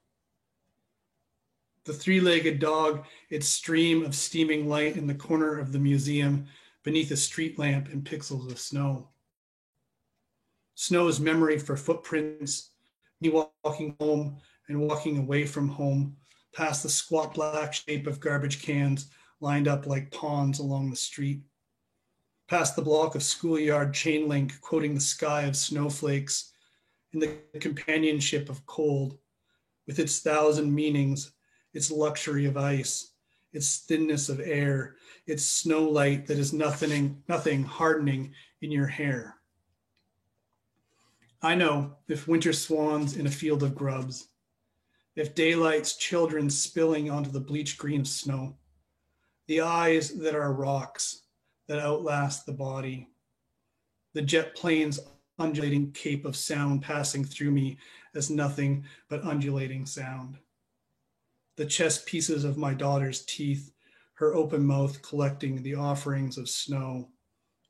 The three-legged dog, its stream of steaming light in the corner of the museum beneath a street lamp in pixels of snow. Snow's memory for footprints, me walking home and walking away from home, past the squat black shape of garbage cans lined up like pawns along the street, past the block of schoolyard chain link quoting the sky of snowflakes, in the companionship of cold, with its thousand meanings, its luxury of ice, its thinness of air, its snow light that is nothing hardening in your hair. I know if winter swans in a field of grubs, if daylight's children spilling onto the bleach green of snow, the eyes that are rocks that outlast the body, the jet plane's undulating cape of sound passing through me as nothing but undulating sound. The chess pieces of my daughter's teeth, her open mouth collecting the offerings of snow,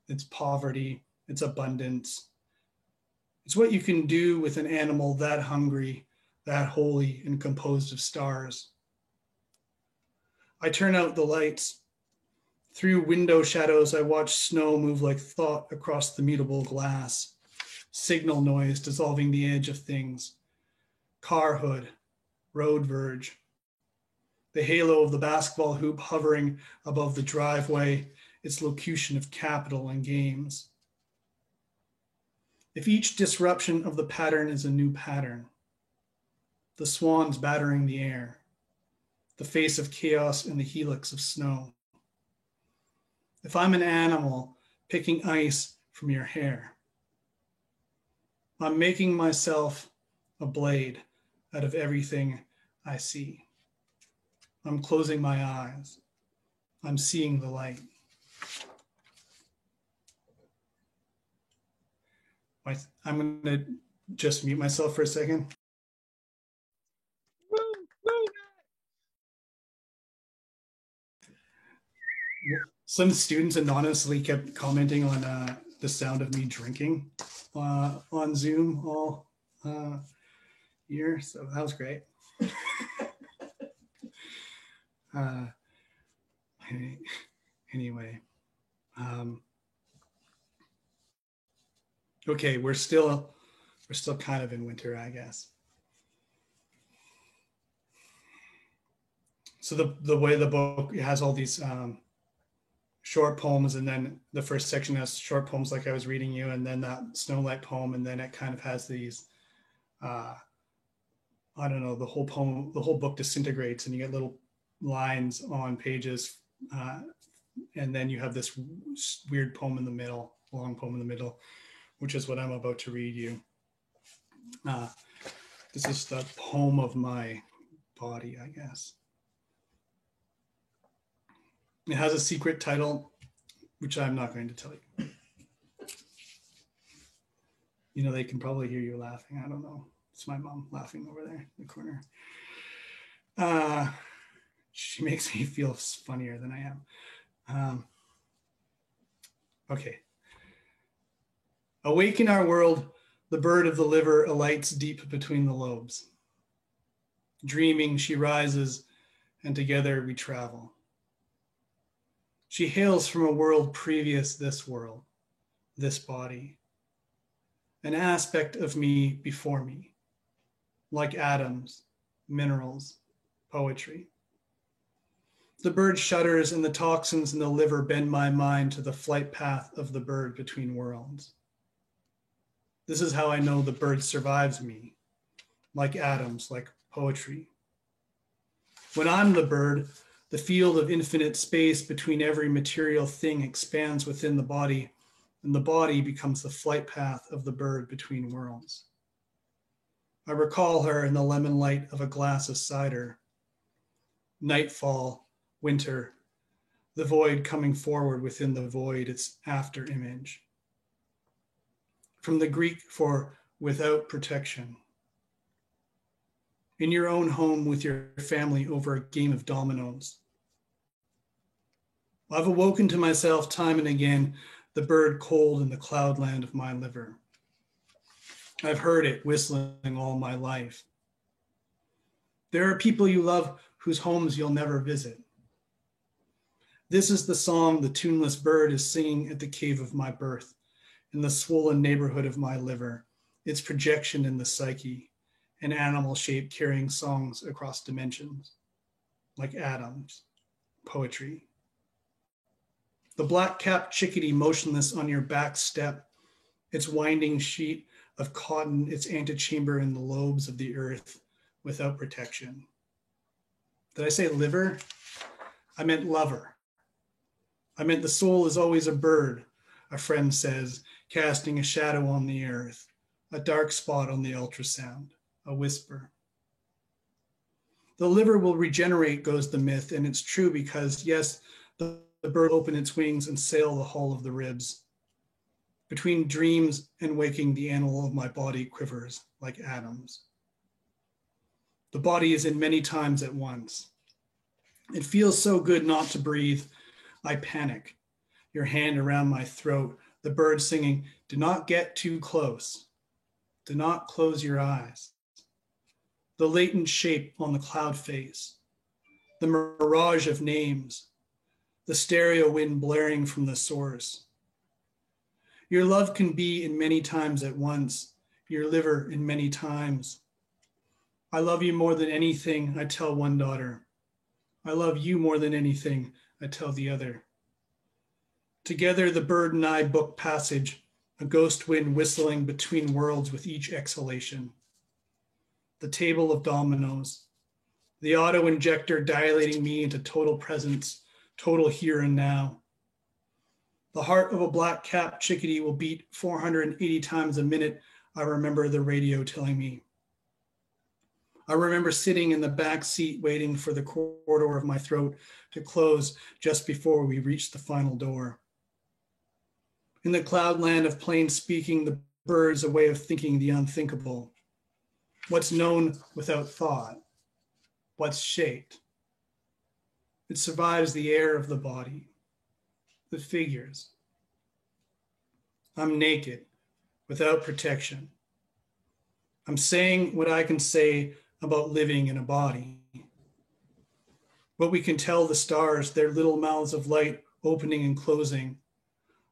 its poverty, its abundance. It's what you can do with an animal that hungry, that holy and composed of stars. I turn out the lights. Through window shadows, I watch snow move like thought across the mutable glass. Signal noise dissolving the edge of things. Car hood, road verge. The halo of the basketball hoop hovering above the driveway, its locution of capital and games. If each disruption of the pattern is a new pattern, the swans battering the air, the face of chaos in the helix of snow. If I'm an animal picking ice from your hair, I'm making myself a blade out of everything I see. I'm closing my eyes. I'm seeing the light. I'm going to just mute myself for a second. Some students anonymously kept commenting on the sound of me drinking on Zoom all year, so that was great. Anyway, okay, we're still kind of in winter, I guess. So the way the book has all these short poems, and then the first section has short poems like I was reading you, and then that Snowlight poem, and then it kind of has these I don't know, the whole poem, the whole book disintegrates and you get little lines on pages, and then you have this weird poem in the middle, long poem in the middle, which is what I'm about to read you. This is the poem of my body, I guess. It has a secret title, which I'm not going to tell you. You know, they can probably hear you laughing. I don't know. It's my mom laughing over there in the corner. She makes me feel funnier than I am. Okay. Awake in our world, the bird of the liver alights deep between the lobes. Dreaming, she rises, and together we travel. She hails from a world previous this world, this body, an aspect of me before me, like atoms, minerals, poetry. The bird shudders and the toxins in the liver bend my mind to the flight path of the bird between worlds. This is how I know the bird survives me, like atoms, like poetry. When I'm the bird, the field of infinite space between every material thing expands within the body, and the body becomes the flight path of the bird between worlds. I recall her in the lemon light of a glass of cider. Nightfall, winter, the void coming forward within the void, its after image. From the Greek for without protection. In your own home with your family over a game of dominoes. I've awoken to myself time and again, the bird cold in the cloudland of my liver. I've heard it whistling all my life. There are people you love whose homes you'll never visit. This is the song the tuneless bird is singing at the cave of my birth, in the swollen neighborhood of my liver, its projection in the psyche, an animal shape carrying songs across dimensions, like atoms, poetry. The black-capped chickadee motionless on your back step, its winding sheet of cotton, its antechamber in the lobes of the earth without protection. Did I say liver? I meant lover. I meant the soul is always a bird, a friend says, casting a shadow on the earth, a dark spot on the ultrasound, a whisper. The liver will regenerate, goes the myth, and it's true because, yes, the bird will open its wings and sail the hull of the ribs. Between dreams and waking, the animal of my body quivers like atoms. The body is in many times at once. It feels so good not to breathe. I panic. Your hand around my throat, the bird singing, do not get too close. Do not close your eyes. The latent shape on the cloud face, the mirage of names, the stereo wind blaring from the source. Your love can be in many times at once, your liver in many times. I love you more than anything, I tell one daughter. I love you more than anything, I tell the other. Together, the bird and I book passage, a ghost wind whistling between worlds with each exhalation. The table of dominoes, the auto-injector dilating me into total presence, total here and now. The heart of a black-capped chickadee will beat 480 times a minute, I remember the radio telling me. I remember sitting in the back seat waiting for the corridor of my throat to close just before we reached the final door. In the cloudland of plain speaking, the bird's a way of thinking the unthinkable. What's known without thought, what's shaped. It survives the air of the body, the figures. I'm naked, without protection. I'm saying what I can say about living in a body. What we can tell the stars, their little mouths of light opening and closing,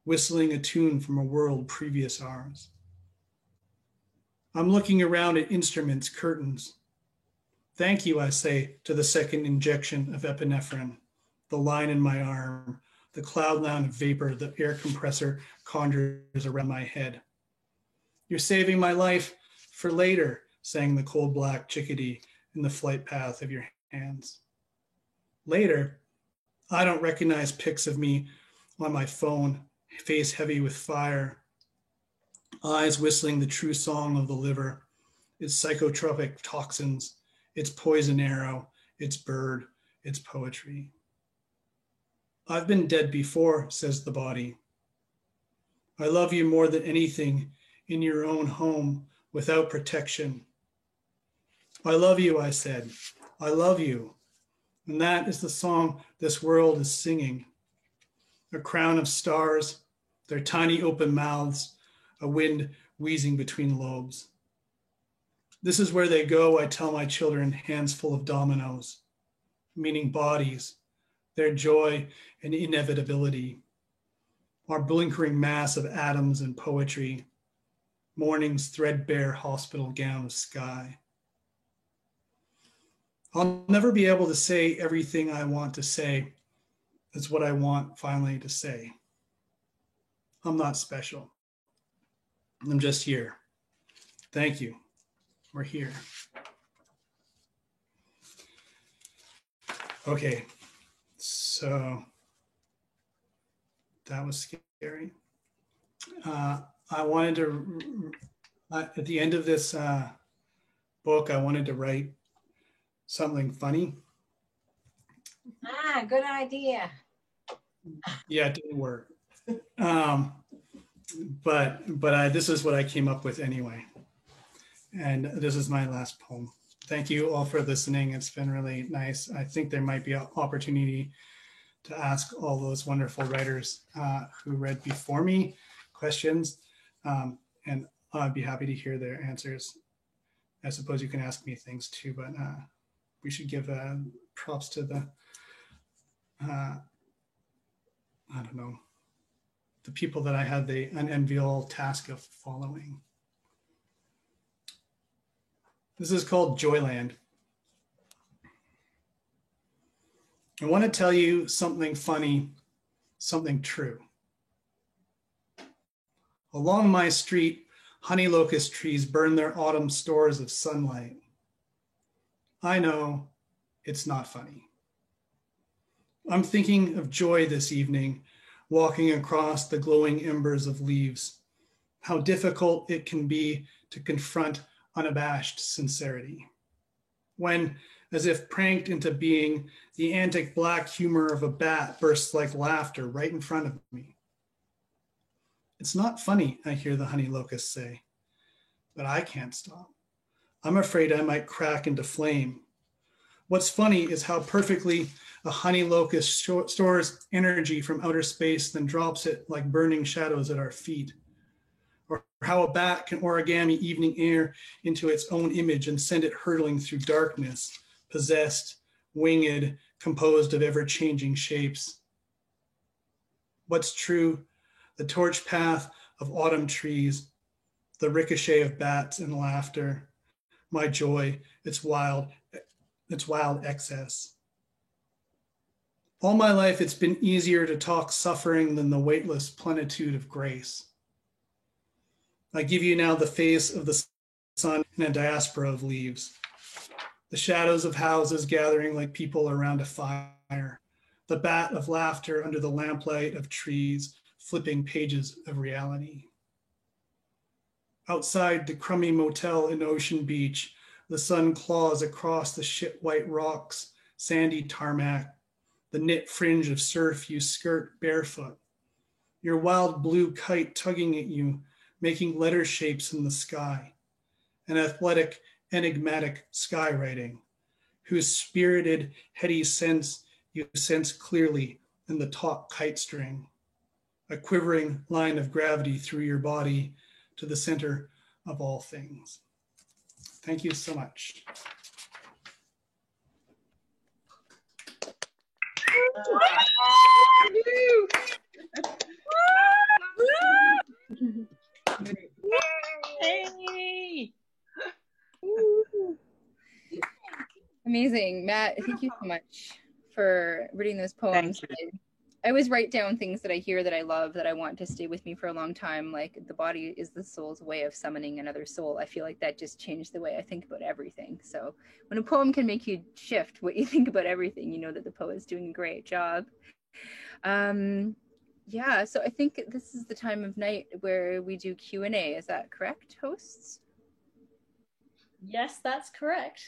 whistling a tune from a world previous ours. I'm looking around at instruments, curtains. Thank you, I say, to the second injection of epinephrine, the line in my arm, the cloudland of vapor the air compressor conjures around my head. You're saving my life for later, sang the cold black chickadee in the flight path of your hands. Later, I don't recognize pics of me on my phone, face heavy with fire, eyes whistling the true song of the liver, its psychotropic toxins, its poison arrow, its bird, its poetry. I've been dead before, says the body. I love you more than anything in your own home without protection. I love you, I said. I love you. And that is the song this world is singing. A crown of stars, their tiny open mouths, a wind wheezing between lobes. This is where they go, I tell my children, hands full of dominoes, meaning bodies, their joy and inevitability, our blinkering mass of atoms and poetry, morning's threadbare hospital gown of sky. I'll never be able to say everything I want to say. That's what I want finally to say. I'm not special. I'm just here. Thank you. We're here. Okay, so that was scary. I wanted to, at the end of this book, I wanted to write something funny. Ah, good idea. Yeah, it didn't work. But this is what I came up with anyway. And this is my last poem. Thank you all for listening. It's been really nice. I think there might be an opportunity to ask all those wonderful writers who read before me questions, and I'd be happy to hear their answers. I suppose you can ask me things too, but we should give props to the, I don't know, the people that I had the unenviable task of following. This is called Joyland. I want to tell you something funny, something true. Along my street, honey locust trees burn their autumn stores of sunlight. I know it's not funny. I'm thinking of joy this evening, walking across the glowing embers of leaves, how difficult it can be to confront unabashed sincerity. When, as if pranked into being, the antic black humor of a bat bursts like laughter right in front of me. It's not funny, I hear the honey locusts say, but I can't stop. I'm afraid I might crack into flame. What's funny is how perfectly a honey locust stores energy from outer space, then drops it like burning shadows at our feet. Or how a bat can origami evening air into its own image and send it hurtling through darkness, possessed, winged, composed of ever-changing shapes. What's true, the torch path of autumn trees, the ricochet of bats and laughter, my joy, its wild excess. All my life, it's been easier to talk suffering than the weightless plenitude of grace. I give you now the face of the sun in a diaspora of leaves, the shadows of houses gathering like people around a fire, the bat of laughter under the lamplight of trees, flipping pages of reality. Outside the crummy motel in Ocean Beach, the sun claws across the shit white rocks, sandy tarmac, the knit fringe of surf you skirt barefoot, your wild blue kite tugging at you, making letter shapes in the sky, an athletic, enigmatic skywriting, whose spirited, heady sense you sense clearly in the taut kite string, a quivering line of gravity through your body to the center of all things. Thank you so much. Hey! Amazing. Matt, thank you so much for reading those poems. I always write down things that I hear that I love, that I want to stay with me for a long time. Like the body is the soul's way of summoning another soul. I feel like that just changed the way I think about everything. So when a poem can make you shift what you think about everything, you know that the poet's doing a great job. Yeah, so I think this is the time of night where we do Q&A. Is that correct, hosts? Yes, that's correct.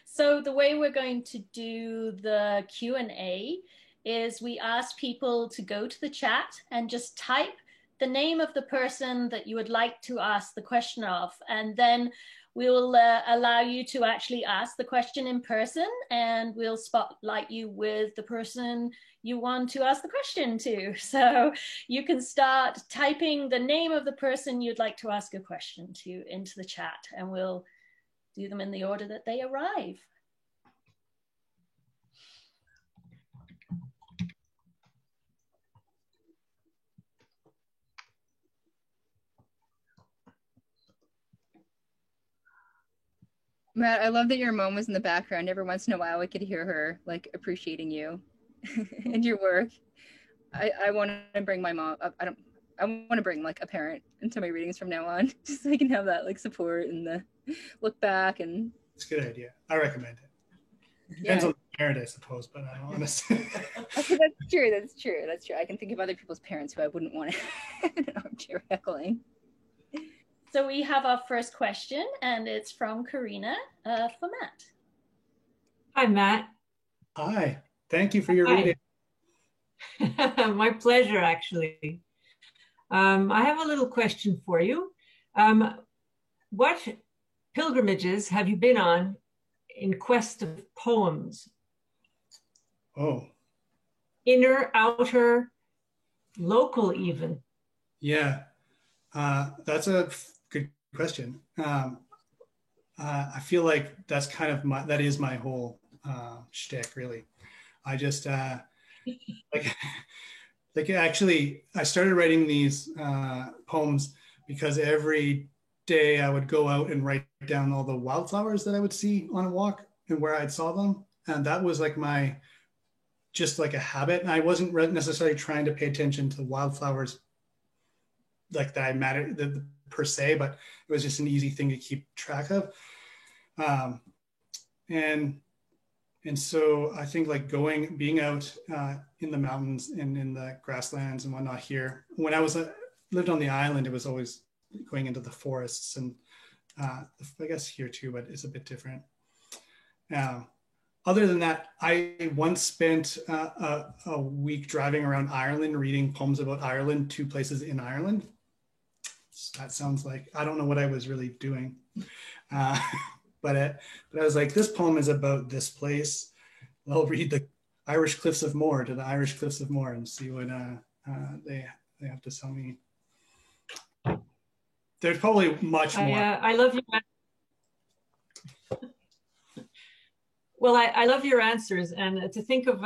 So the way we're going to do the Q&A is we ask people to go to the chat and just type the name of the person that you would like to ask the question of, and then we will allow you to actually ask the question in person, and we'll spotlight you with the person you want to ask the question to. So you can start typing the name of the person you'd like to ask a question to into the chat, and we'll do them in the order that they arrive. Matt, I love that your mom was in the background. Every once in a while, I could hear her like appreciating you and your work. I want to bring my mom up. I want to bring like a parent into my readings from now on, just so I can have that like support and the look back. And it's a good idea. I recommend it. Depends on the parent, I suppose, but I don't understand. Okay, that's true. That's true. That's true. I can think of other people's parents who I wouldn't want to an armchair heckling. So we have our first question, and it's from Karina for Matt. Hi, Matt. Hi. Thank you for your reading. My pleasure, actually. I have a little question for you. what pilgrimages have you been on in quest of poems? Oh. Inner, outer, local even? Yeah, that's a good question. I feel like that's kind of that is my whole shtick, really. I just like actually, I started writing these poems because every day I would go out and write down all the wildflowers that I would see on a walk and where I'd saw them. And that was like just like a habit. And I wasn't necessarily trying to pay attention to the wildflowers like that I mattered per se, but it was just an easy thing to keep track of. And so I think like being out in the mountains and in the grasslands and whatnot here, when I lived on the island, it was always going into the forests, and I guess here too, but it's a bit different. Other than that, I once spent a week driving around Ireland, reading poems about Ireland, 2 places in Ireland. So that sounds like, I don't know what I was really doing. But I was like, this poem is about this place. I'll read the Irish Cliffs of Moher to the Irish Cliffs of Moher and see what they have to tell me. There's probably much more. I love you. Well, I love your answers, and to think of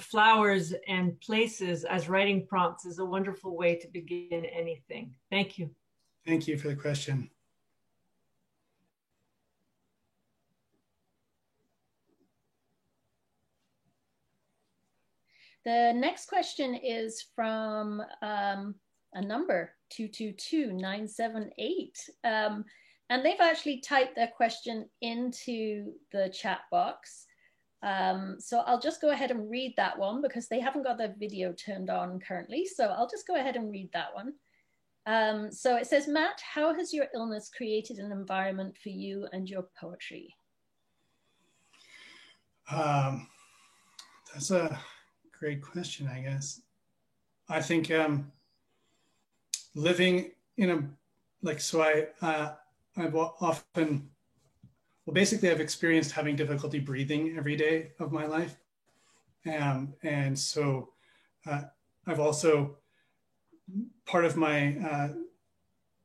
flowers and places as writing prompts is a wonderful way to begin anything. Thank you. Thank you for the question. The next question is from a number 222978. And they've actually typed their question into the chat box. So I'll just go ahead and read that one because they haven't got their video turned on currently. So I'll just go ahead and read that one. So it says, Matt, how has your illness created an environment for you and your poetry? That's a great question, I guess. I think living in I've often, basically I've experienced having difficulty breathing every day of my life. And so I've also, part of my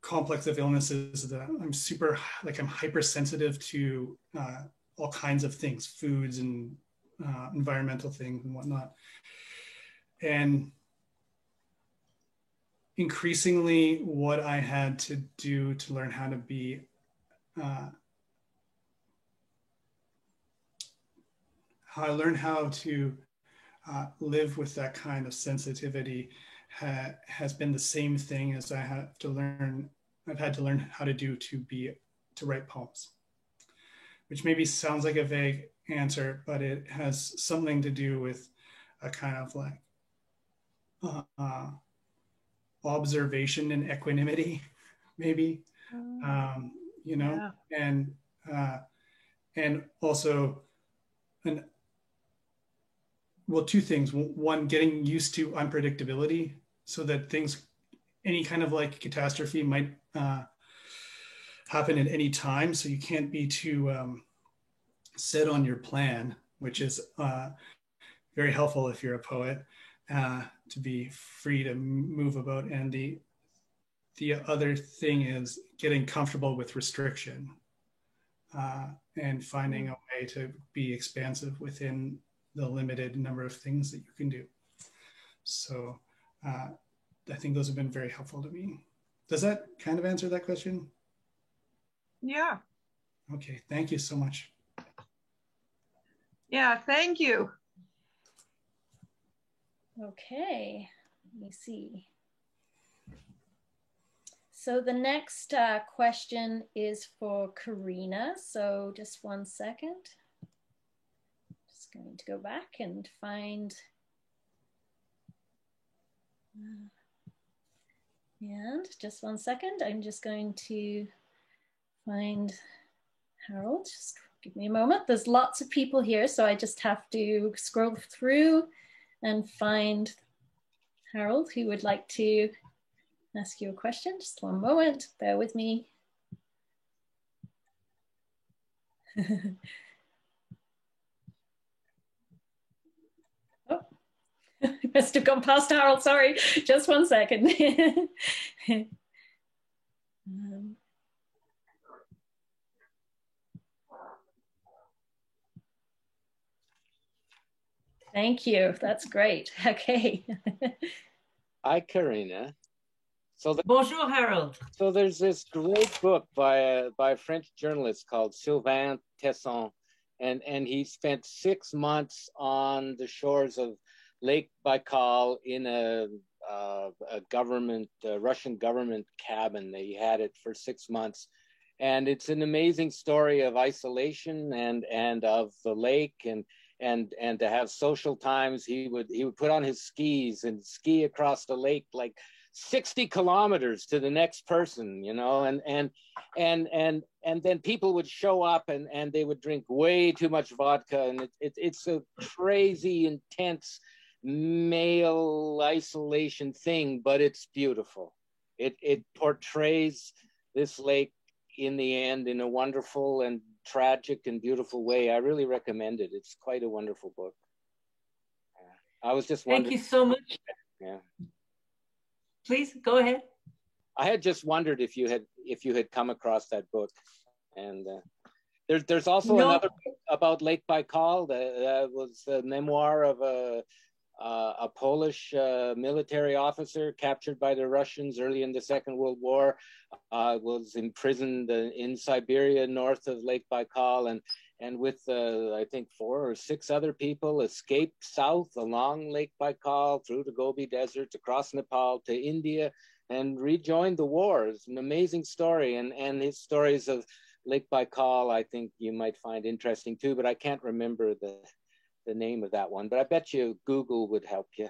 complex of illnesses is that I'm I'm hypersensitive to all kinds of things, foods and environmental things and whatnot. And increasingly what I had to do to learn how to be how I learned how to live with that kind of sensitivity has been the same thing as I've had to learn how to do to write poems, which maybe sounds like a vague answer, but it has something to do with a kind of like observation and equanimity, maybe, you know, yeah. And also, well, 2 things. One, getting used to unpredictability so that any kind of like catastrophe might happen at any time. So you can't be too set on your plan, which is very helpful if you're a poet, to be free to move about. And the other thing is getting comfortable with restriction and finding a way to be expansive within the limited number of things that you can do. So I think those have been very helpful to me. Does that kind of answer that question? Yeah. Okay, thank you so much. Yeah, thank you. Okay, let me see. So the next question is for Karina. So just one second. Just going to go back and find. And just one second. I'm just going to find Harold. Just give me a moment. There's lots of people here, so I just have to scroll through and find Harold who would like to ask you a question. Just one moment, bear with me. Oh, I must have gone past Harold, sorry. Just one second. Thank you, that's great. Okay. Hi, Karina. So Bonjour, Harold. So there's this great book by a French journalist called Sylvain Tesson, and he spent 6 months on the shores of Lake Baikal in a Russian government cabin. They had it for 6 months, and it's an amazing story of isolation and of the lake and to have social times. He would put on his skis and ski across the lake like 60 kilometers to the next person, you know, and then people would show up and they would drink way too much vodka, and it's a crazy, intense male isolation thing, but it's beautiful. It portrays this lake in the end in a wonderful and tragic and beautiful way. I really recommend it. It's quite a wonderful book. I was just wondering. Thank you so much. Yeah. Please go ahead. I had just wondered if you had come across that book, and there's also another book about Lake Baikal that was a memoir of a Polish military officer captured by the Russians early in the Second World War, was imprisoned in Siberia north of Lake Baikal, and with I think 4 or 6 other people escaped south along Lake Baikal through the Gobi Desert across Nepal to India and rejoined the war. It's an amazing story, and his stories of Lake Baikal I think you might find interesting too, but I can't remember the name of that one, but I bet you Google would help you.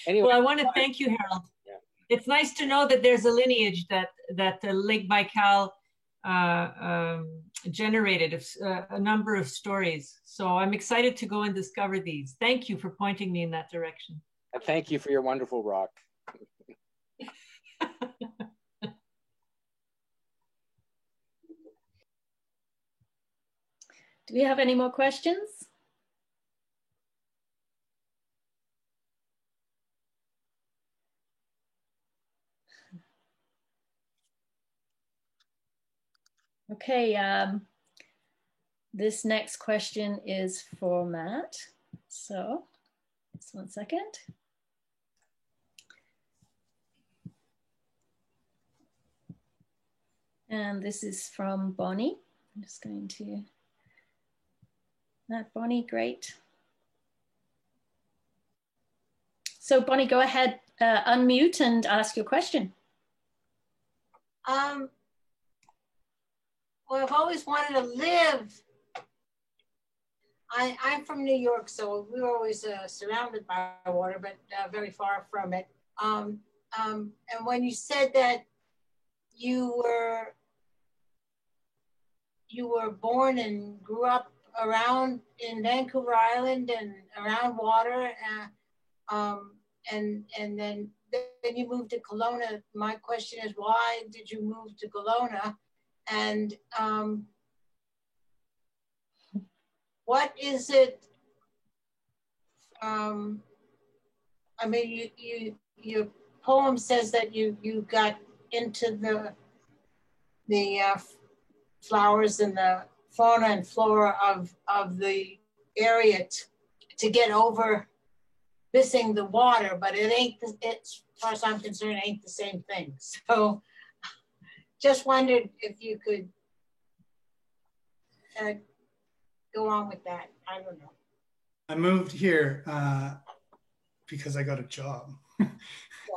Anyway, well, I want to thank you, Harold. Yeah. It's nice to know that there's a lineage that Lake Baikal generated a number of stories. So I'm excited to go and discover these. Thank you for pointing me in that direction. And thank you for your wonderful rock. Do we have any more questions? Okay, this next question is for Matt. So, just one second. And this is from Bonnie. I'm just going to... That Bonnie, great. So Bonnie, go ahead, unmute and ask your question. Well, I've always wanted to live. I'm from New York, so we were always surrounded by water, but very far from it. And when you said that you were born and grew up around in Vancouver Island and around water, and then you moved to Kelowna. My question is, why did you move to Kelowna? And what is it? I mean, your poem says that you got into the flowers and the fauna and flora of the area to get over missing the water, but it ain't, as far as I'm concerned, ain't the same thing. So just wondered if you could go on with that. I don't know. I moved here because I got a job.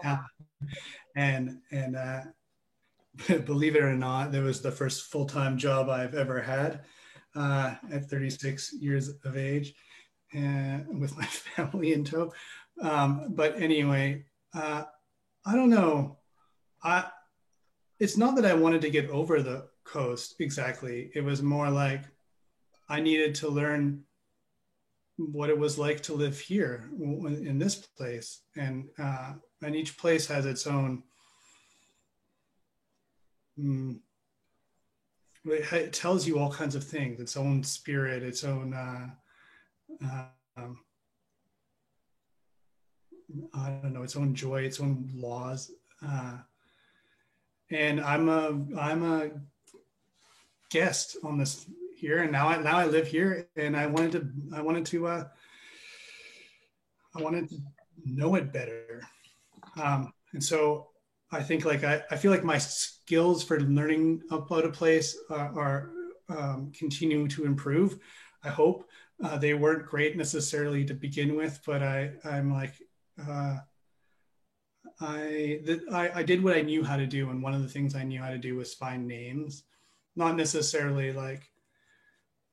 Yeah. And believe it or not, that was the first full-time job I've ever had at 36 years of age, and with my family in tow. But anyway, I don't know. It's not that I wanted to get over the coast exactly. It was more like I needed to learn what it was like to live here in this place. And each place has its own, it tells you all kinds of things, its own spirit, its own, I don't know, its own joy, its own laws. And I'm a guest on this here, and now I live here, and I wanted to know it better. And so I think like I feel like my skills for learning about a place are continue to improve. I hope they weren't great necessarily to begin with, but I'm like I did what I knew how to do, and one of the things I knew how to do was find names, not necessarily like,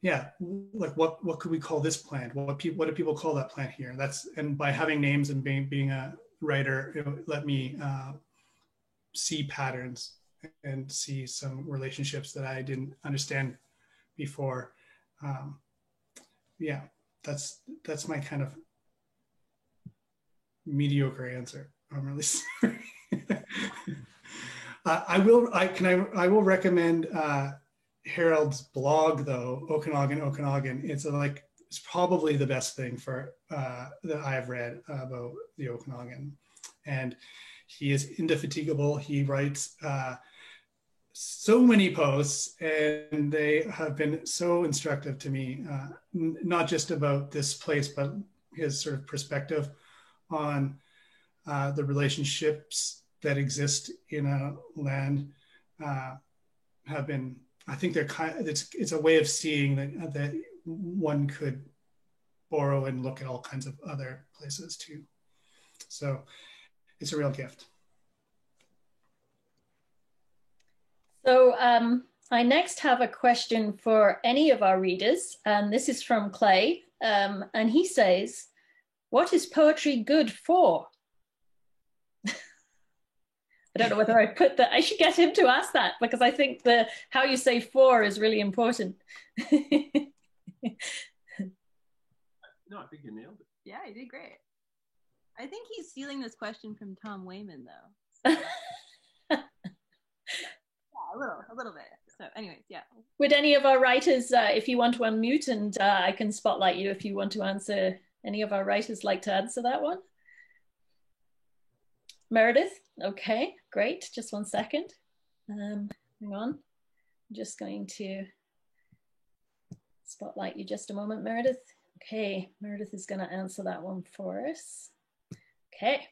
yeah, like what could we call this plant? What do people call that plant here? And by having names and being a writer, it let me see patterns and see some relationships that I didn't understand before. Yeah, that's my kind of mediocre answer. I'm really sorry. I will recommend Harold's blog though, Okanagan. It's probably the best thing that I've read about the Okanagan, and he is indefatigable. He writes so many posts, and they have been so instructive to me, not just about this place, but his sort of perspective on the relationships that exist in a land have been, I think they're it's a way of seeing that one could borrow and look at all kinds of other places too. So it's a real gift. So I next have a question for any of our readers, and this is from Clay, and he says, "What is poetry good for?" I don't know whether I put that. I should get him to ask that, because I think how you say "for" is really important. No, I think you nailed it. Yeah, you did great. I think he's stealing this question from Tom Wayman, though. So. Yeah, a little bit. So anyways, yeah. Would any of our writers, if you want to unmute, and I can spotlight you if you want to answer, any of our writers like to answer that one? Meredith? Okay, great. Just 1 second. Hang on. I'm just going to spotlight you just a moment, Meredith. Okay, Meredith is going to answer that one for us. Okay.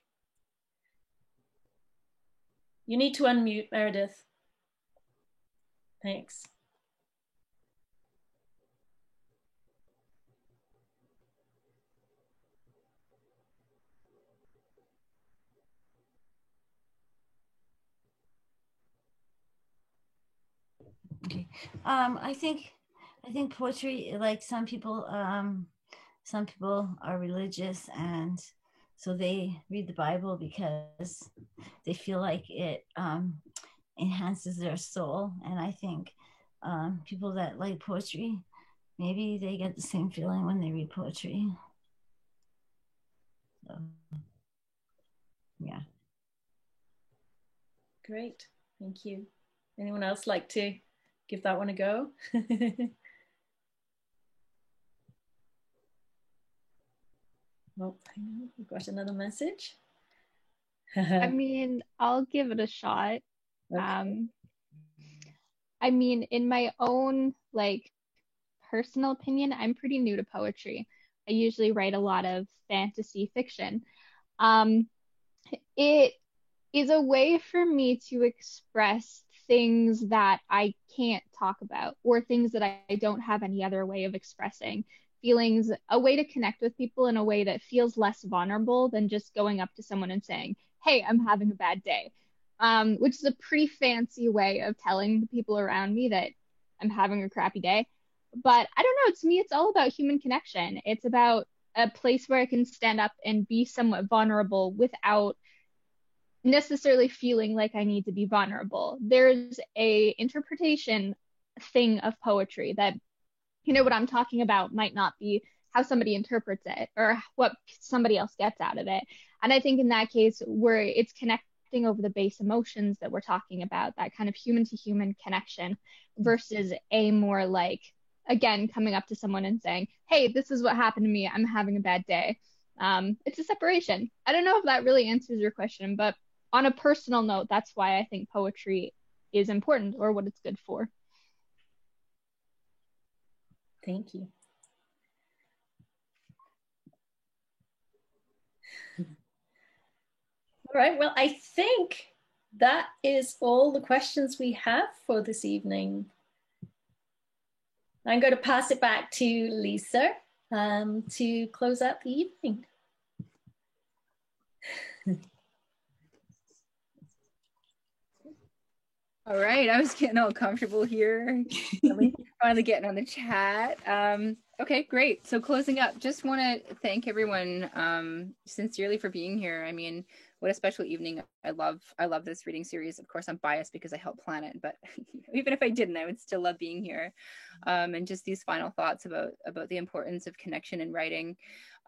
You need to unmute, Meredith. Thanks. Okay. I think poetry, like some people are religious, and so they read the Bible because they feel like it enhances their soul. And I think people that like poetry, maybe they get the same feeling when they read poetry. So, yeah. Great, thank you. Anyone else like to give that one a go? Oh, hang on, we've got another message. I mean, I'll give it a shot. Okay. I mean, in my own personal opinion, I'm pretty new to poetry. I usually write a lot of fantasy fiction. It is a way for me to express things that I can't talk about, or things that I don't have any other way of expressing. Feelings, a way to connect with people in a way that feels less vulnerable than just going up to someone and saying, "Hey, I'm having a bad day," which is a pretty fancy way of telling the people around me that I'm having a crappy day. But I don't know, to me, it's all about human connection. It's about a place where I can stand up and be somewhat vulnerable without necessarily feeling like I need to be vulnerable. There's a interpretation thing of poetry that, you know, what I'm talking about might not be how somebody interprets it or what somebody else gets out of it. And I think in that case, where it's connecting over the base emotions that we're talking about, that kind of human to human connection, versus a more like, again, coming up to someone and saying, hey, this is what happened to me, I'm having a bad day. It's a separation. I don't know if that really answers your question, but on a personal note, that's why I think poetry is important, or what it's good for. Thank you. All right, well, I think that is all the questions we have for this evening. I'm going to pass it back to Lisa to close out the evening. All right, I was getting all comfortable here. Finally getting on the chat. Okay, great. So closing up, just want to thank everyone sincerely for being here. I mean, what a special evening. I love this reading series. Of course, I'm biased because I helped plan it, but even if I didn't, I would still love being here. And just these final thoughts about the importance of connection in writing.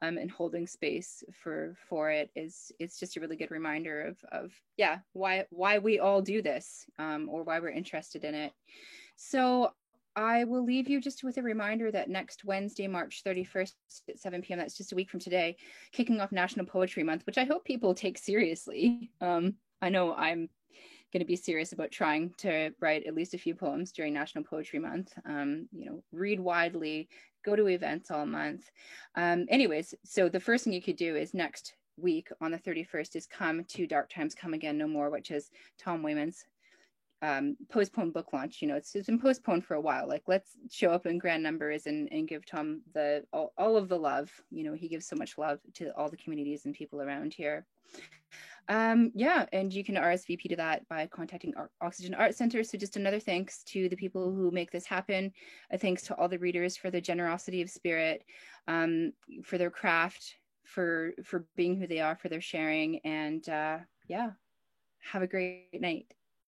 And holding space for it is just a really good reminder of yeah, why we all do this, or why we're interested in it. So I will leave you just with a reminder that next Wednesday, March 31st at 7 p.m., that's just a week from today, kicking off National Poetry Month, which I hope people take seriously. I know I'm going to be serious about trying to write at least a few poems during National Poetry Month. You know, read widely, go to events all month. Anyways, so the first thing you could do is next week on the 31st is come to Dark Times Come Again No More, which is Tom Wayman's postponed book launch. You know, it's been postponed for a while. Like, let's show up in grand numbers and give Tom all of the love. You know, he gives so much love to all the communities and people around here. Yeah, and you can RSVP to that by contacting Oxygen Art Center. So just another thanks to the people who make this happen. A thanks to all the readers for their generosity of spirit, for their craft, for being who they are, for their sharing, and yeah, have a great night.